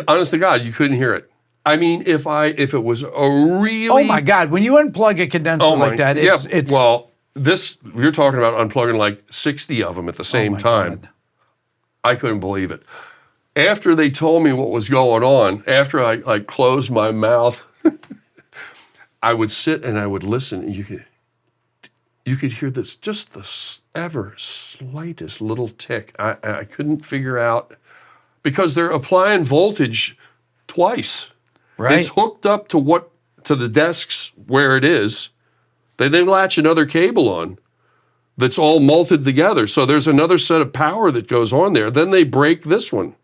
Honest to God, you couldn't hear it. I mean, if it was a really... Oh my God, when you unplug a condenser like that, it's... Well, you're talking about unplugging like 60 of them at the same time. God. I couldn't believe it. After they told me what was going on, after I closed my mouth, I would sit and I would listen, and you could hear this, just the ever slightest little tick. I couldn't figure out, because they're applying voltage twice. Right. It's hooked up to the desks where it is. They then latch another cable on that's all malted together. So there's another set of power that goes on there. Then they break this one.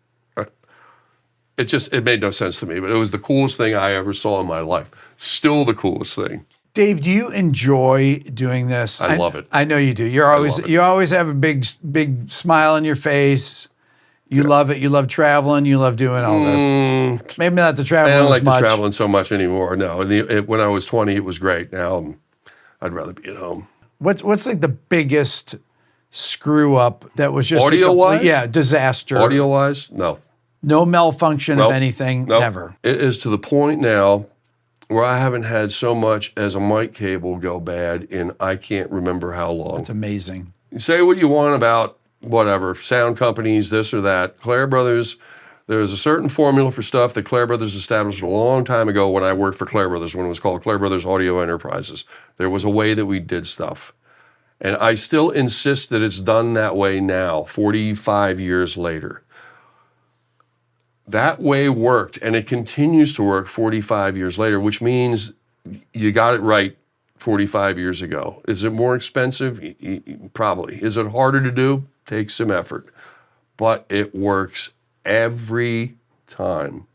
It made no sense to me, but it was the coolest thing I ever saw in my life. Still the coolest thing. Dave, do you enjoy doing this? I love it. I know you do. You always have a big smile on your face. You love it. You love traveling. You love doing all this. Maybe not the traveling I don't like as much. the traveling so much anymore. No, when I was 20, it was great. Now I'd rather be at home. What's like the biggest screw up that was just audio-wise? Disaster? Audio-wise, no. No malfunction of anything, never. It is to the point now where I haven't had so much as a mic cable go bad in I can't remember how long. That's amazing. You say what you want about whatever, sound companies, this or that. Clair Brothers, there's a certain formula for stuff that Clair Brothers established a long time ago when I worked for Clair Brothers, when it was called Clair Brothers Audio Enterprises. There was a way that we did stuff. And I still insist that it's done that way now, 45 years later. That way worked, and it continues to work 45 years later, which means you got it right 45 years ago. Is it more expensive? Probably. Is it harder to do? Takes some effort. But it works every time.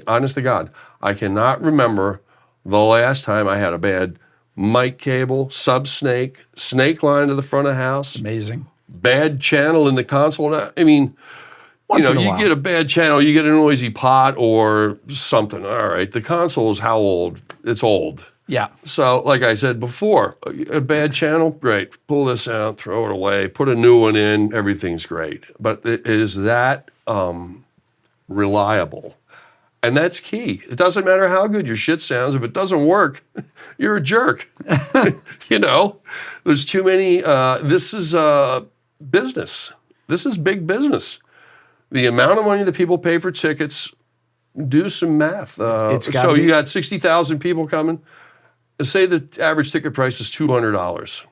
Honest to God, I cannot remember the last time I had a bad mic cable, sub-snake, snake line to the front of the house. Amazing. Bad channel in the console. I mean... Once in a you while. get a bad channel, you get a noisy pot or something. All right, the console is how old? It's old. Yeah. So, like I said before, a bad channel, great. Pull this out, throw it away, put a new one in, everything's great. But it is that reliable. And that's key. It doesn't matter how good your shit sounds. If it doesn't work, you're a jerk. There's too many. This is business. This is big business. The amount of money that people pay for tickets, do some math. So you got 60,000 people coming. Say the average ticket price is $200.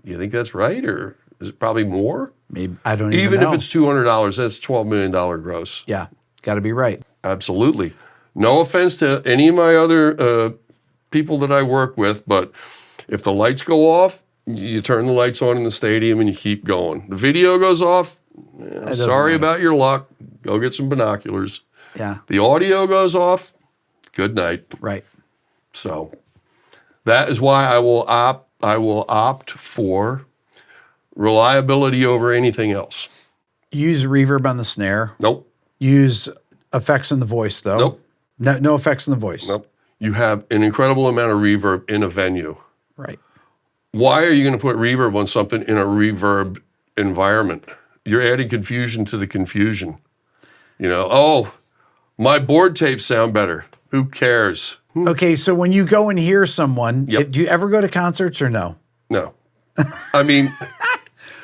You think that's right, or Is it probably more? Maybe I don't even Even know. if it's $200, that's $12 million gross. Yeah, got to be right. Absolutely. No offense to any of my other people that I work with, but if the lights go off, you turn the lights on in the stadium and you keep going. The video goes off, sorry matter. about your luck. Go get some binoculars. Yeah, The audio goes off, good night. right. So that is why I will opt for reliability over anything else. Use reverb on the snare. Nope. Use effects in the voice, though. Nope. No effects in the voice. Nope. You have an incredible amount of reverb in a venue. Right. Why are you going to put reverb on something in a reverb environment? You're adding confusion to the confusion. Oh, my board tapes sound better. Who cares? Okay, so when you go and hear someone, Yep. do you ever go to concerts or no? No. I mean,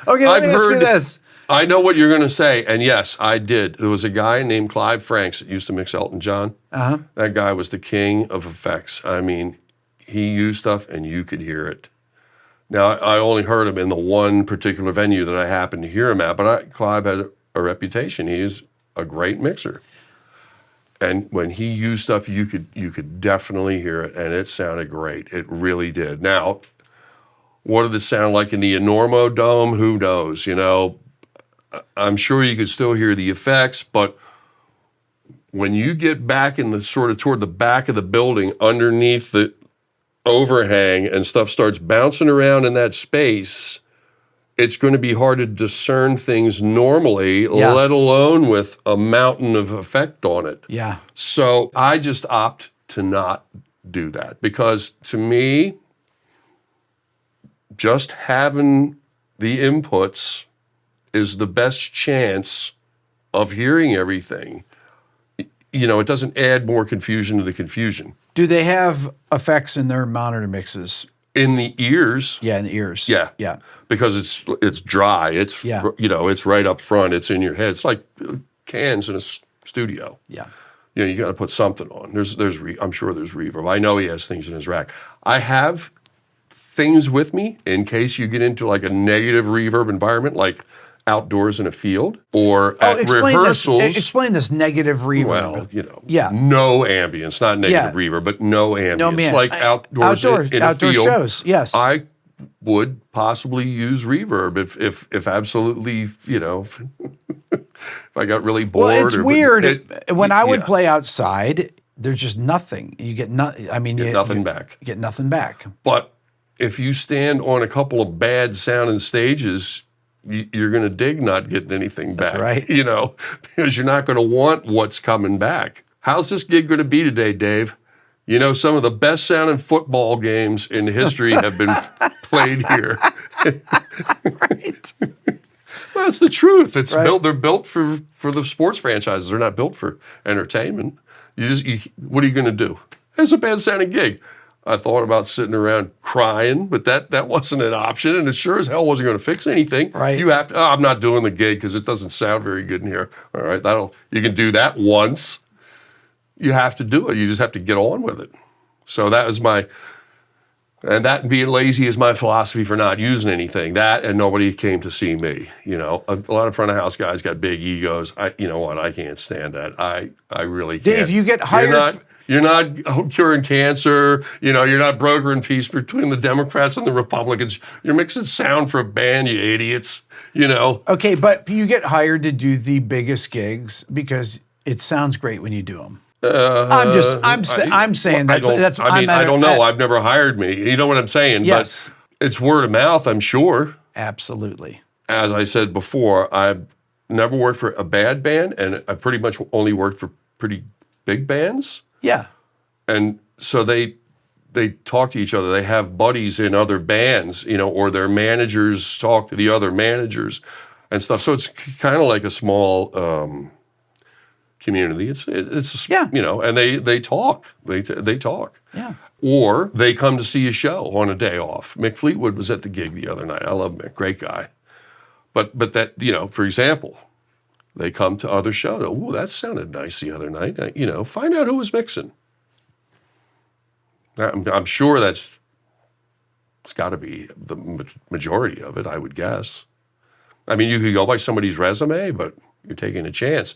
Okay, let I've me ask you heard this. I know what you're going to say, and yes, I did. There was a guy named Clive Franks that used to mix Elton John. Uh-huh. That guy was the king of effects. I mean, he used stuff, and you could hear it. Now, I only heard him in the one particular venue that I happened to hear him at, but Clive had a reputation. He is a great mixer. And when he used stuff, you could definitely hear it, and it sounded great. It really did. Now, what did it sound like in the Enormo Dome? Who knows? I'm sure you could still hear the effects, but when you get back in the sort of toward the back of the building, underneath the overhang, and stuff starts bouncing around in that space, it's going to be hard to discern things normally, let alone with a mountain of effect on it. Yeah. So I just opt to not do that because to me, just having the inputs is the best chance of hearing everything. It doesn't add more confusion to the confusion. Do they have effects in their monitor mixes? In the ears. Yeah, in the ears. Yeah. Yeah. Because it's dry. It's, it's right up front. It's in your head. It's like cans in a studio. Yeah. You got to put something on. I'm sure there's reverb. I know he has things in his rack. I have things with me in case you get into like a negative reverb environment, like outdoors in a field or at rehearsals. Explain this negative reverb. Well, no ambience, not negative reverb, but no ambience. No, man. Like outdoors in a field. Outdoor shows, yes. I would possibly use reverb if absolutely, if I got really bored. Well, it's weird. When I would play outside, there's just nothing. You get nothing. I mean, you get nothing back. You get nothing back. But if you stand on a couple of bad sounding stages, you're going to dig not getting anything back. That's right. Because you're not going to want what's coming back. How's this gig going to be today, Dave? Some of the best sounding football games in history have been played here. Right. Well, it's the truth. It's built. They're built for the sports franchises. They're not built for entertainment. What are you going to do? It's a bad sounding gig. I thought about sitting around crying, but that wasn't an option, and it sure as hell wasn't going to fix anything. Right. You have to. Oh, I'm not doing the gig because it doesn't sound very good in here. All right, you can do that once. You have to do it. You just have to get on with it. So that was and that being lazy is my philosophy for not using anything. That and nobody came to see me. A lot of front of house guys got big egos. I can't stand that. I really can't. Dave, you get hired. You're not curing cancer. You're not brokering peace between the Democrats and the Republicans. You're mixing sound for a band, you idiots. Okay, but you get hired to do the biggest gigs because it sounds great when you do them. I'm saying that's. I don't know. I've never hired me. You know what I'm saying? Yes. But it's word of mouth, I'm sure. Absolutely. As I said before, I've never worked for a bad band, and I pretty much only worked for pretty big bands. Yeah. And so they talk to each other. They have buddies in other bands, or their managers talk to the other managers and stuff. So it's kind of like a small community. It's and they talk. They talk. Yeah. Or they come to see a show on a day off. Mick Fleetwood was at the gig the other night. I love Mick, great guy. But that, for example, they come to other shows. Oh, that sounded nice the other night. Find out who was mixing. I'm sure it's got to be the majority of it, I would guess. I mean, you could go by somebody's resume, but you're taking a chance.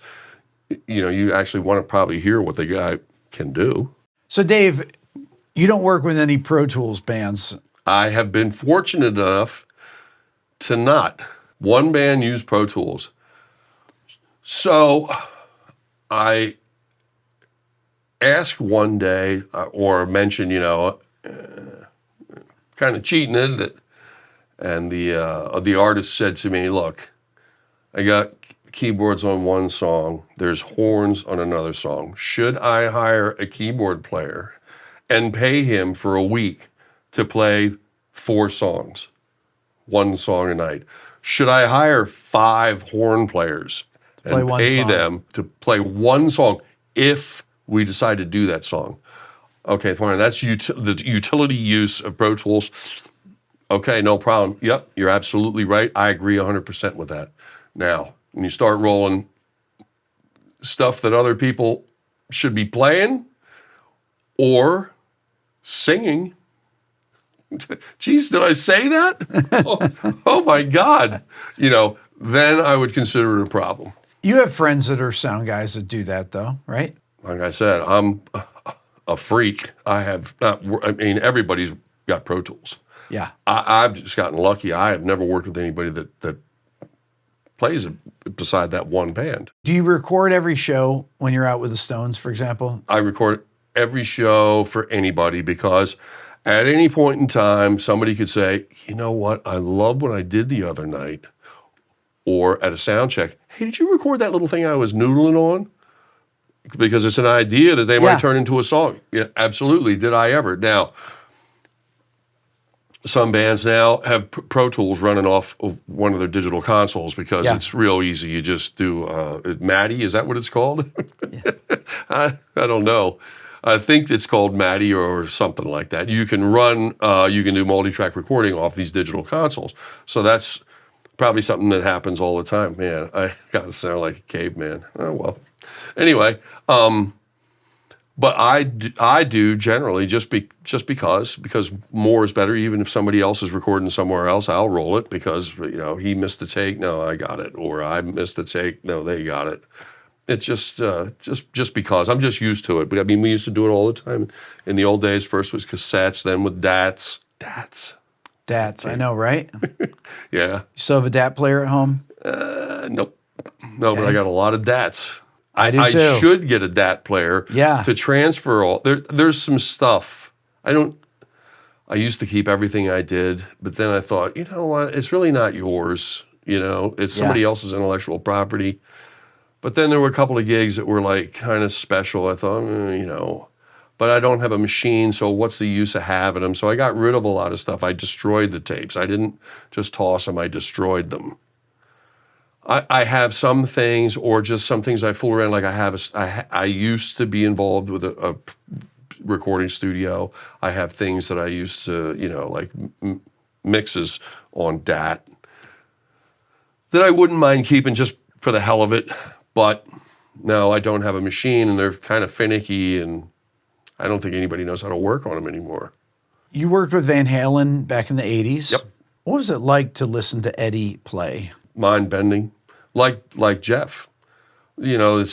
You know, you actually want to probably hear what the guy can do. So, Dave, you don't work with any Pro Tools bands. I have been fortunate enough to not. One band used Pro Tools. So I asked one day, or mentioned, you know, kind of cheating it, and the artist said to me, look, I got keyboards on one song, there's horns on another song. Should I hire a keyboard player and pay him for a week to play 4 songs, 1 song a night? Should I hire 5 horn players and pay them to play 1 song if we decide to do that song? Okay, fine. That's the utility use of Pro Tools. Okay, no problem. Yep, you're absolutely right. I agree 100% with that. Now, when you start rolling stuff that other people should be playing or singing, geez, did I say that? Oh my God. You know, then I would consider it a problem. You have friends that are sound guys that do that, though, right? Like I said, I'm a freak. I mean, everybody's got Pro Tools. Yeah. I've just gotten lucky. I have never worked with anybody that plays it beside that one band. Do you record every show when you're out with the Stones, for example? I record every show for anybody because at any point in time, somebody could say, you know what, I love what I did the other night. Or at a sound check, hey, did you record that little thing I was noodling on? Because it's an idea that they might turn into a song. Yeah, absolutely. Did I ever? Now, some bands now have Pro Tools running off of one of their digital consoles because it's real easy. You just do Matty, is that what it's called? I don't know. I think it's called Matty or something like that. You can run, you can do multi-track recording off these digital consoles. So that's probably something that happens all the time. Man, I gotta sound like a caveman. Oh, well. Anyway, but I do generally just because more is better. Even if somebody else is recording somewhere else, I'll roll it because, you know, he missed the take, no, I got it, or I missed the take, no, they got it. It's just because I'm just used to it. But I mean, we used to do it all the time in the old days. First was cassettes, then with DATs. DATs, I know, right? Yeah. You still have a DAT player at home? Nope. No, but I got a lot of DATs. I do too. I should get a DAT player to transfer all. There's some stuff. I used to keep everything I did, but then I thought, you know what? It's really not yours. You know, it's somebody else's intellectual property. But then there were a couple of gigs that were like kind of special. I thought, you know, but I don't have a machine, so what's the use of having them? So I got rid of a lot of stuff. I destroyed the tapes. I didn't just toss them. I destroyed them. I have some things, or just some things I fool around. Like I used to be involved with a recording studio. I have things that I used to, you know, like mixes on DAT that I wouldn't mind keeping just for the hell of it. But no, I don't have a machine, and they're kind of finicky, and I don't think anybody knows how to work on them anymore. You worked with Van Halen back in the 80s. Yep. What was it like to listen to Eddie play? Mind bending, like Jeff. You know,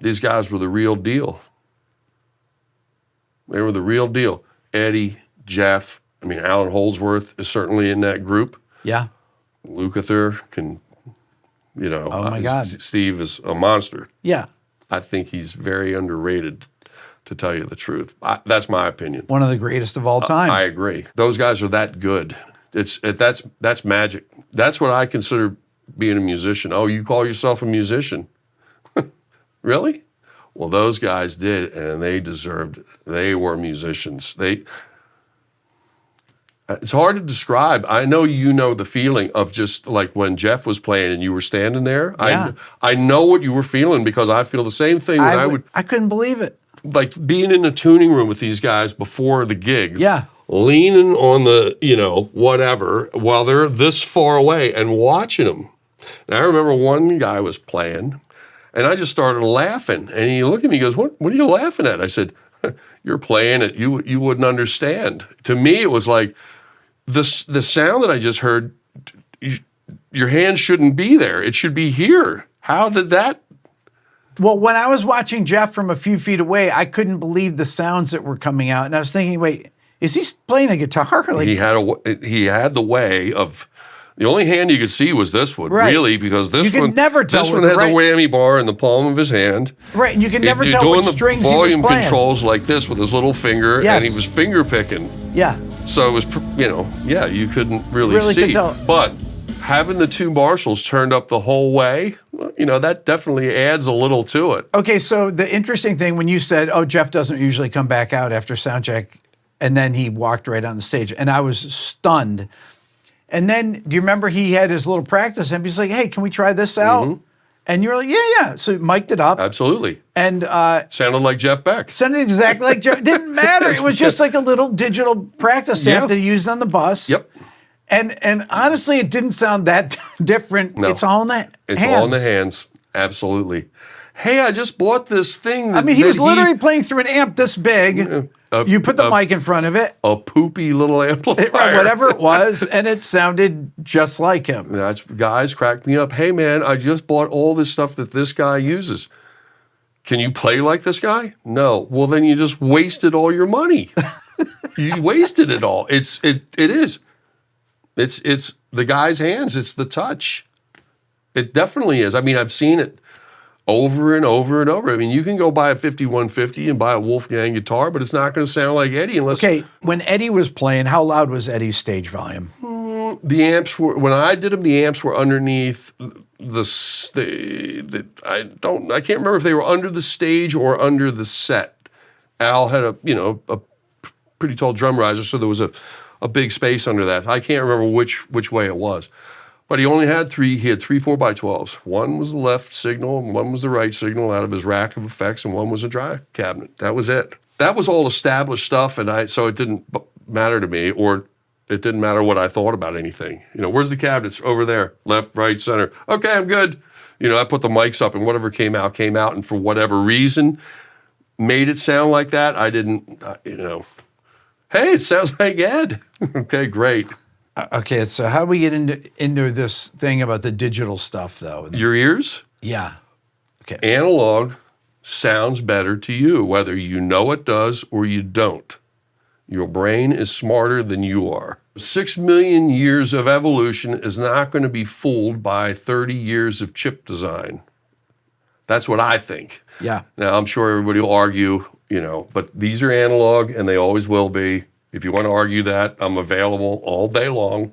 these guys were the real deal. They were the real deal. Eddie, Jeff. I mean, Alan Holdsworth is certainly in that group. Yeah. Lukather can, you know. Oh my God. Steve is a monster. Yeah. I think he's very underrated, to tell you the truth. That's my opinion. One of the greatest of all time. I agree. Those guys are that good. That's magic. That's what I consider being a musician. Oh, you call yourself a musician? Really? Well, those guys did, and they deserved it. They were musicians. It's hard to describe. I know you know the feeling of just like when Jeff was playing and you were standing there. Yeah. I know what you were feeling because I feel the same thing. I couldn't believe it. Like being in the tuning room with these guys before the gig. Yeah. Leaning on the, you know, whatever, while they're this far away and watching them. And I remember one guy was playing, and I just started laughing. And he looked at me and goes, what are you laughing at? I said, you're playing it. You wouldn't understand. To me, it was like the sound that I just heard your hand shouldn't be there. It should be here. How did that? Well, when I was watching Jeff from a few feet away, I couldn't believe the sounds that were coming out. And I was thinking, wait, is he playing a guitar? Like, He had the way of, the only hand you could see was this one, Right. really, because this You could one, never tell this with one had the right- the whammy bar in the palm of his hand. right, and you could never He's tell doing which the strings he was volume playing. controls like this with his little finger, Yes. and he was finger picking. Yeah. So it was, you couldn't really Really see. could tell. But having the two Marshalls turned up the whole way, that definitely adds a little to it. Okay, so the interesting thing when you said, oh, Jeff doesn't usually come back out after sound check, and then he walked right on the stage, and I was stunned. And then, do you remember he had his little practice, and he's like, hey, can we try this out? Mm-hmm. And you were like, yeah. So he mic'd it up. Absolutely. And Sounded like Jeff Beck. sounded exactly like Jeff. It didn't matter. It was just like a little digital practice amp Yeah. that he used on the bus. Yep. And honestly, it didn't sound that different. No. It's all in the hands. It's all in the hands. Absolutely. Hey, I just bought this thing. I mean, he was literally playing through an amp this big. You put the mic in front of it, a poopy little amplifier. whatever it was, and it sounded just like him. That's guys cracked me up. Hey, man, I just bought all this stuff that this guy uses. Can you play like this guy? No. Well, then you just wasted all your money. You wasted it all. It is. It's the guy's hands. It's the touch. It definitely is. I mean, I've seen it over and over and over. I mean, you can go buy a 5150 and buy a Wolfgang guitar, but it's not going to sound like Eddie unless... Okay, when Eddie was playing, how loud was Eddie's stage volume? The amps were, when I did them, the amps were underneath I can't remember if they were under the stage or under the set. Al had a pretty tall drum riser, so there was a big space under that. I can't remember which way it was. But he only had three 4x12s. One was the left signal, and one was the right signal out of his rack of effects, and one was a dry cabinet. That was it. That was all established stuff, so it didn't matter to me, or it didn't matter what I thought about anything. Where's the cabinets? Over there. Left, right, center. Okay, I'm good. I put the mics up, and whatever came out, and for whatever reason, made it sound like that. I didn't, hey, it sounds like Ed. Okay, great. Okay, so how do we get into this thing about the digital stuff, though? Your ears? Yeah. Okay. Analog sounds better to you, whether you know it does or you don't. Your brain is smarter than you are. 6 million years of evolution is not going to be fooled by 30 years of chip design. That's what I think. Yeah. Now, I'm sure everybody will argue, but these are analog and they always will be. If you want to argue that, I'm available all day long.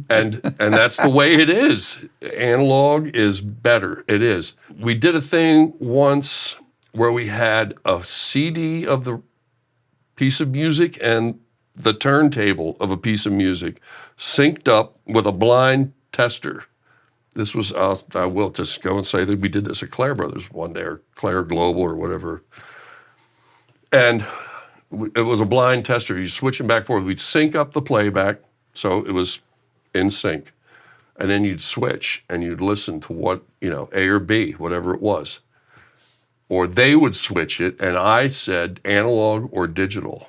and that's the way it is. Analog is better. It is. We did a thing once where we had a CD of the piece of music and the turntable of a piece of music synced up with a blind tester. This was, I will just go and say that we did this at Clare Brothers one day, or Clare Global or whatever. And it was a blind tester. You switch them back and forth. We'd sync up the playback so it was in sync. And then you'd switch and you'd listen to what, A or B, whatever it was. Or they would switch it, and I said analog or digital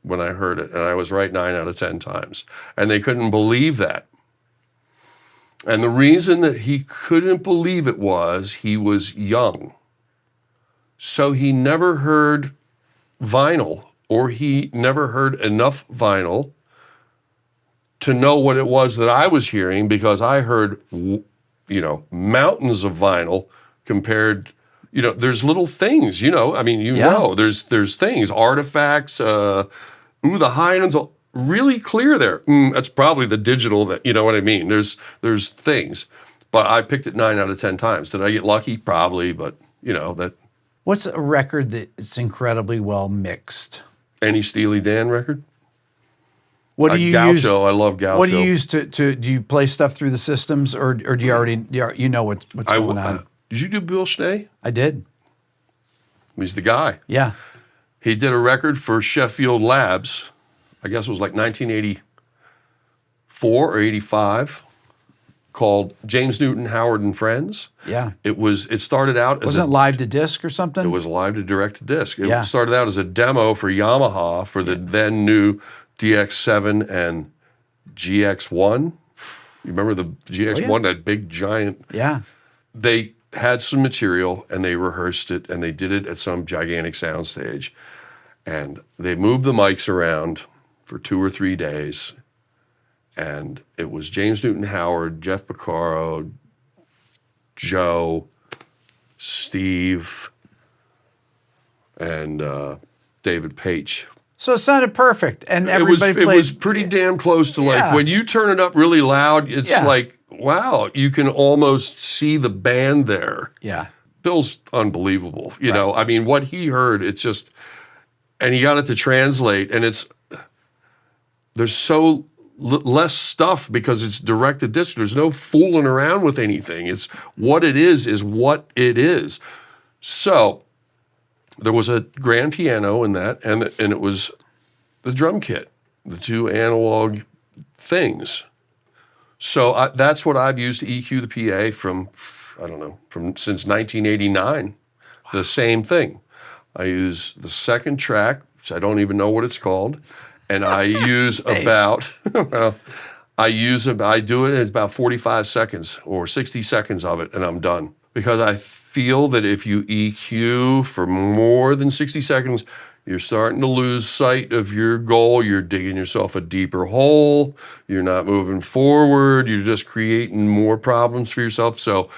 when I heard it. And I was right 9 out of 10 times. And they couldn't believe that. And the reason that he couldn't believe it was he was young. So he never heard vinyl, or he never heard enough vinyl to know what it was that I was hearing, because I heard, mountains of vinyl compared, there's little things, there's things, artifacts, the high ends, really clear there. That's probably the digital that, you know what I mean? There's things, but I picked it 9 out of 10 times. Did I get lucky? Probably, but that. What's a record that's incredibly well mixed? Any Steely Dan record? What do you Gaucho, use? I love Gaucho. What do you use to do you play stuff through the systems, or do you already what's going on? Did you do Bill Schnee? I did. He's the guy. Yeah. He did a record for Sheffield Labs. I guess it was like 1984 or 85, called James Newton, Howard and Friends. Yeah. It started out as Wasn't it live to disc or something? It was live to direct to disc. It Yeah. started out as a demo for Yamaha for the then new DX7 and GX1. You remember the GX1, that big giant? Yeah. They had some material and they rehearsed it and they did it at some gigantic soundstage. And they moved the mics around for 2 or 3 days. And it was James Newton Howard, Jeff Beck, Joe, Steve, and David Page. So it sounded perfect, and everybody It was pretty damn close to like, when you turn it up really loud, it's like, wow, you can almost see the band there. Yeah. Bill's unbelievable. You know, I mean, what he heard, it's just, and he got it to translate, and there's so less stuff because it's direct to disc. There's no fooling around with anything. It's what it is what it is. So there was a grand piano in that, and it was the drum kit, the 2 analog things. So that's what I've used to EQ the PA since 1989. Wow. The same thing. I use the second track, which I don't even know what it's called, and I use I do it, and it's about 45 seconds or 60 seconds of it, and I'm done. Because I feel that if you EQ for more than 60 seconds, you're starting to lose sight of your goal. You're digging yourself a deeper hole. You're not moving forward. You're just creating more problems for yourself. So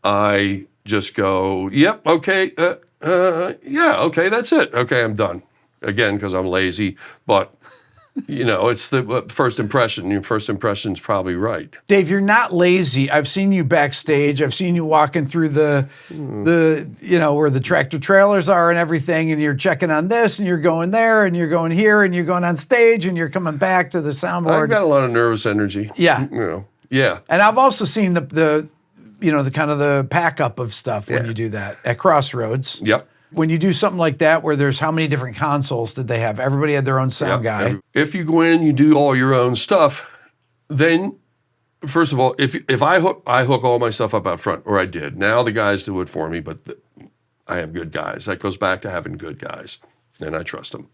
I just go, yep, okay, yeah, okay, that's it. Okay, I'm done. Again, because I'm lazy, but you know, it's the first impression. Your first impression's probably right. Dave, you're not lazy. I've seen you backstage. I've seen you walking through the where the tractor trailers are and everything, and you're checking on this, and you're going there, and you're going here, and you're going on stage, and you're coming back to the soundboard. I've got a lot of nervous energy. Yeah. You know, yeah. And I've also seen the kind of the pack up of stuff when you do that at Crossroads. Yep. When you do something like that, where there's how many different consoles did they have? Everybody had their own sound guy. If you go in and you do all your own stuff, then first of all, if I hook all my stuff up out front, or I did. Now the guys do it for me, but I have good guys. That goes back to having good guys, and I trust them.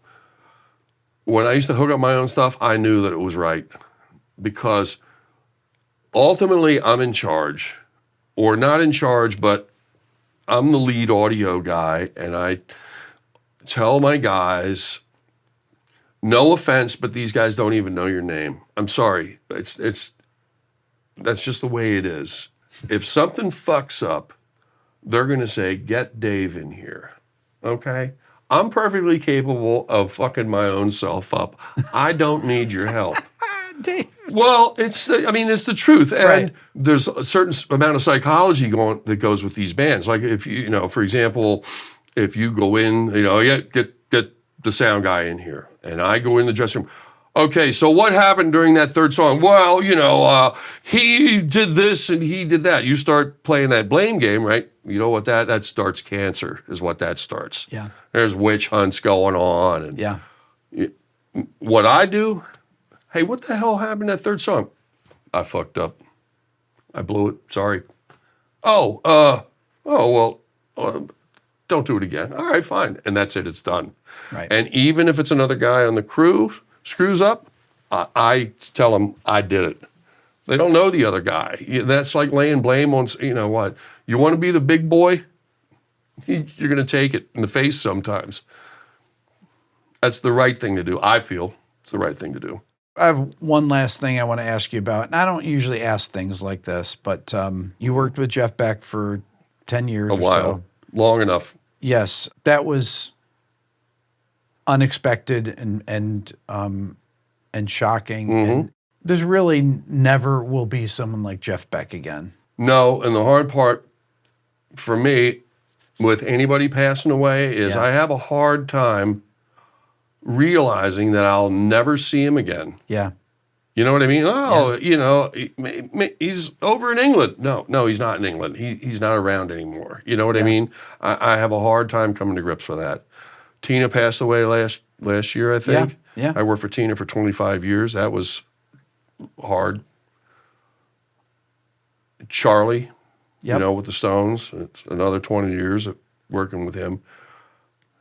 When I used to hook up my own stuff, I knew that it was right, because ultimately I'm in charge, or not in charge, but I'm the lead audio guy, and I tell my guys, no offense, but these guys don't even know your name. I'm sorry. That's just the way it is. If something fucks up, they're going to say, get Dave in here. Okay? I'm perfectly capable of fucking my own self up. I don't need your help. Dave. Well, it's the truth. And there's a certain amount of psychology that goes with these bands. Like if for example, if you go in, get the sound guy in here, and I go in the dressing room. Okay, so what happened during that third song? Well, he did this and he did that. You start playing that blame game, right? You know what that starts cancer, is what that starts. Yeah. There's witch hunts going on. And what I do, hey, what the hell happened to that third song? I fucked up. I blew it. Sorry. Well, don't do it again. All right, fine. And that's it. It's done. Right. And even if it's another guy on the crew screws up, I tell them I did it. They don't know the other guy. That's like laying blame on, what? You want to be the big boy? You're going to take it in the face sometimes. That's the right thing to do. I feel it's the right thing to do. I have one last thing I want to ask you about. And I don't usually ask things like this, but you worked with Jeff Beck for 10 years or so. A while. Long enough. Yes. That was unexpected and shocking. Mm-hmm. And there's really never will be someone like Jeff Beck again. No, and the hard part for me with anybody passing away is I have a hard time realizing that I'll never see him again. Yeah. You know what I mean? He's over in England. No, he's not in England. He's not around anymore. You know what I mean? I have a hard time coming to grips with that. Tina passed away last year, I think. Yeah. I worked for Tina for 25 years. That was hard. Charlie, with the Stones. It's another 20 years of working with him.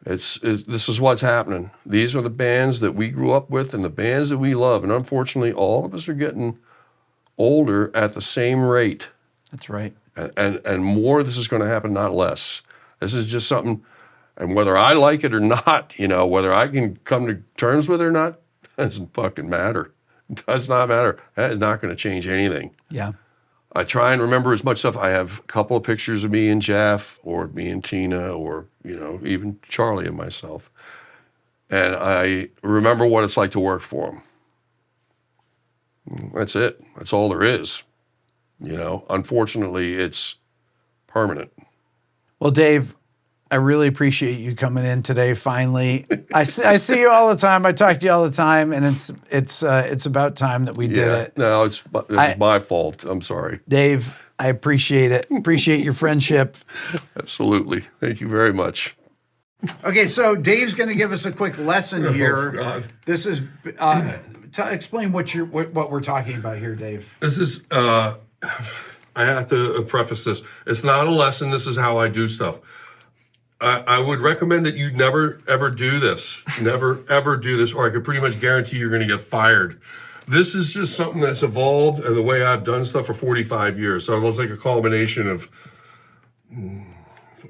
This is what's happening. These are the bands that we grew up with and the bands that we love. And unfortunately, all of us are getting older at the same rate. That's right. And more, this is going to happen, not less. This is just something, and whether I like it or not, whether I can come to terms with it or not, doesn't fucking matter. It does not matter. That is not going to change anything. Yeah. I try and remember as much stuff. I have a couple of pictures of me and Jeff, or me and Tina, or, even Charlie and myself. And I remember what it's like to work for them. That's it. That's all there is. Unfortunately, it's permanent. Well, Dave, I really appreciate you coming in today. Finally, I see you all the time. I talk to you all the time, and it's about time that we did it. No, it's my fault. I'm sorry, Dave. I appreciate it. Appreciate your friendship. Absolutely. Thank you very much. Okay, so Dave's going to give us a quick lesson here. God. This is explain what we're talking about here, Dave. This is. I have to preface this. It's not a lesson. This is how I do stuff. I would recommend that you never, ever do this. Never, ever do this, or I could pretty much guarantee you're going to get fired. This is just something that's evolved and the way I've done stuff for 45 years. So it looks like a culmination of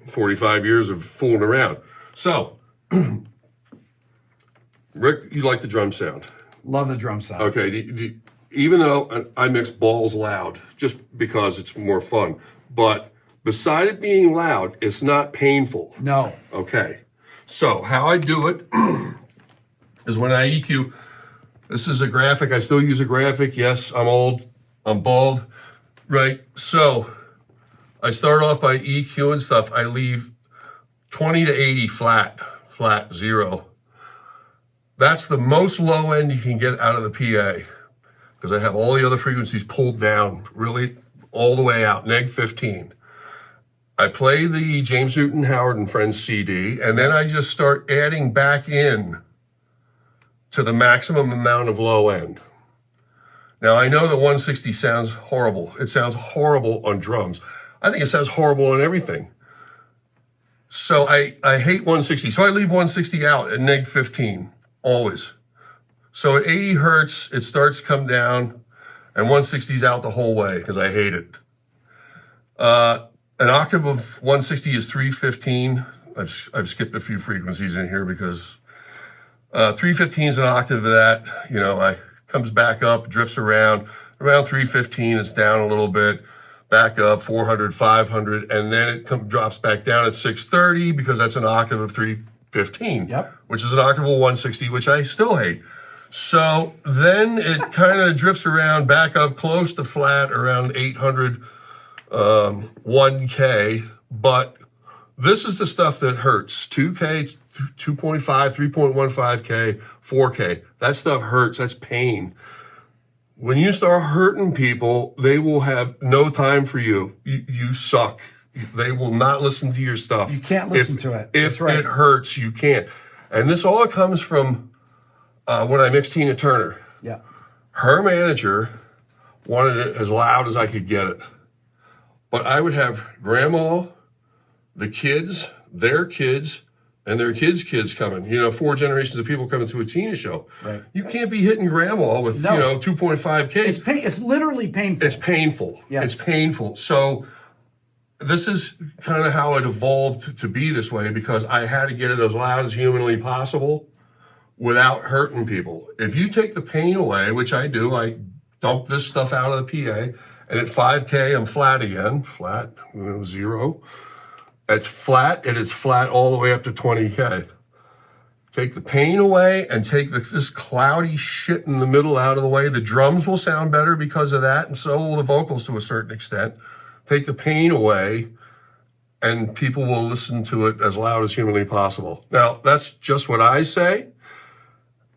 45 years of fooling around. So, Rick, you like the drum sound? Love the drum sound. Okay. Even though I mix balls loud, just because it's more fun, but beside it being loud, it's not painful. No. Okay. So how I do it is when I EQ, this is a graphic. I still use a graphic. Yes, I'm old. I'm bald. Right. So I start off by EQ and stuff. I leave 20 to 80 flat, 0. That's the most low end you can get out of the PA, because I have all the other frequencies pulled down, really all the way out, neg 15. I play the James Newton Howard and Friends CD, and then I just start adding back in to the maximum amount of low end. Now, I know that 160 sounds horrible. It sounds horrible on drums. I think it sounds horrible on everything. So I hate 160. So I leave 160 out at neg 15, always. So at 80 hertz, it starts to come down, and 160's out the whole way because I hate it. An octave of 160 is 315. I've skipped a few frequencies in here because 315 is an octave of that. I comes back up, drifts around 315. It's down a little bit, back up 400, 500, and then it drops back down at 630 because that's an octave of 315. Yep. Which is an octave of 160, which I still hate. So then it kind of drifts around back up close to flat around 800. 1K, but this is the stuff that hurts. 2K, 2.5, 3.15K, 4K. That stuff hurts. That's pain. When you start hurting people, they will have no time for you. You suck. They will not listen to your stuff. You can't listen to it. If it hurts, you can't. And this all comes from when I mixed Tina Turner. Yeah. Her manager wanted it as loud as I could get it. But I would have grandma, the kids, their kids, and their kids' kids coming. 4 generations of people coming to a Tina show. Right. You can't be hitting grandma with, 2.5K. It's literally painful. It's painful. Yes. It's painful. So this is kind of how it evolved to be this way, because I had to get it as loud as humanly possible without hurting people. If you take the pain away, which I do, I dump this stuff out of the PA, and at 5K, I'm flat again. Flat, 0. It's flat, and it's flat all the way up to 20K. Take the pain away and take this cloudy shit in the middle out of the way. The drums will sound better because of that, and so will the vocals to a certain extent. Take the pain away, and people will listen to it as loud as humanly possible. Now, that's just what I say.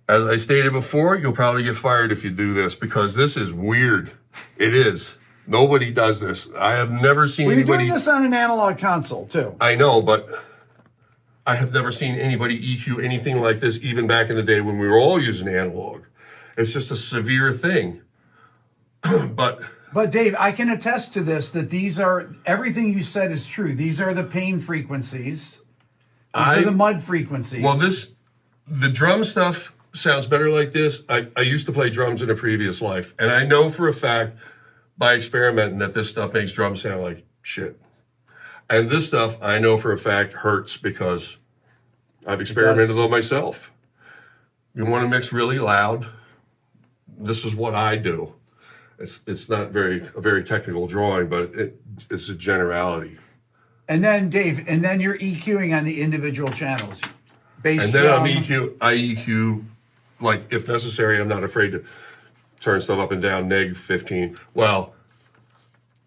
As I stated before, you'll probably get fired if you do this, because this is weird. It is. Nobody does this. I have never seen anybody. You're doing this on an analog console, too. I know, but I have never seen anybody EQ anything like this, even back in the day when we were all using analog. It's just a severe thing. But Dave, I can attest to this, that everything you said is true. These are the pain frequencies. These are the mud frequencies. Well, the drum stuff sounds better like this. I used to play drums in a previous life, and I know for a fact by experimenting that this stuff makes drums sound like shit. And this stuff, I know for a fact, hurts because I've experimented with it myself. You want to mix really loud, this is what I do. It's not a very technical drawing, but it's a generality. And then, Dave, you're EQing on the individual channels. Bass and then drum. I EQ, like, if necessary, I'm not afraid to turn stuff up and down, neg 15. Well,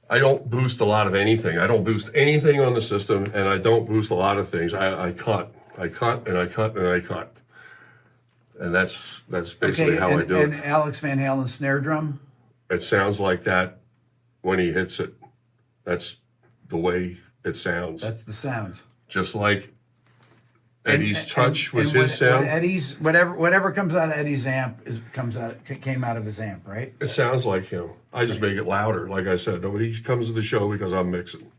I don't boost a lot of anything. I don't boost anything on the system, and I don't boost a lot of things. I cut, and I cut, and I cut. And that's basically how I do it. And Alex Van Halen's snare drum? It sounds like that when he hits it. That's the way it sounds. That's the sound. Just like Eddie's touch was his sound. Eddie's whatever comes out of Eddie's amp came out of his amp, right? It sounds like him. I just make it louder. Like I said, nobody comes to the show because I'm mixing.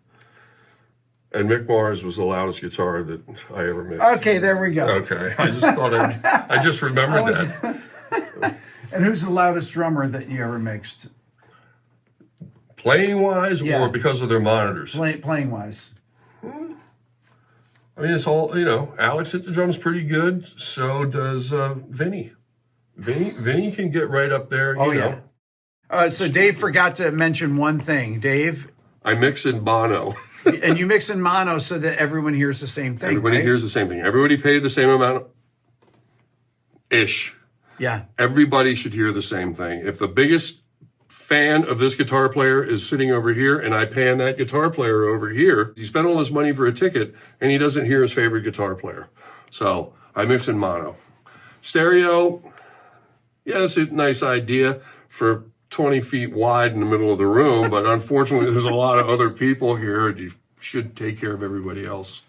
And Mick Mars was the loudest guitar that I ever mixed. Okay, there we go. Okay, I just thought I just remembered that. And who's the loudest drummer that you ever mixed? Playing wise, or because of their monitors? Playing wise. I mean, it's all, Alex hit the drums pretty good. So does Vinny. Vinny can get right up there. You know. So Dave forgot to mention one thing. Dave? I mix in mono. And you mix in mono so that everyone hears the same thing. Everybody hears the same thing. Everybody paid the same amount ish. Yeah. Everybody should hear the same thing. If the biggest fan of this guitar player is sitting over here and I pan that guitar player over here, he spent all this money for a ticket and he doesn't hear his favorite guitar player. So I mix in mono. Stereo, that's a nice idea for 20 feet wide in the middle of the room, but unfortunately there's a lot of other people here and you should take care of everybody else.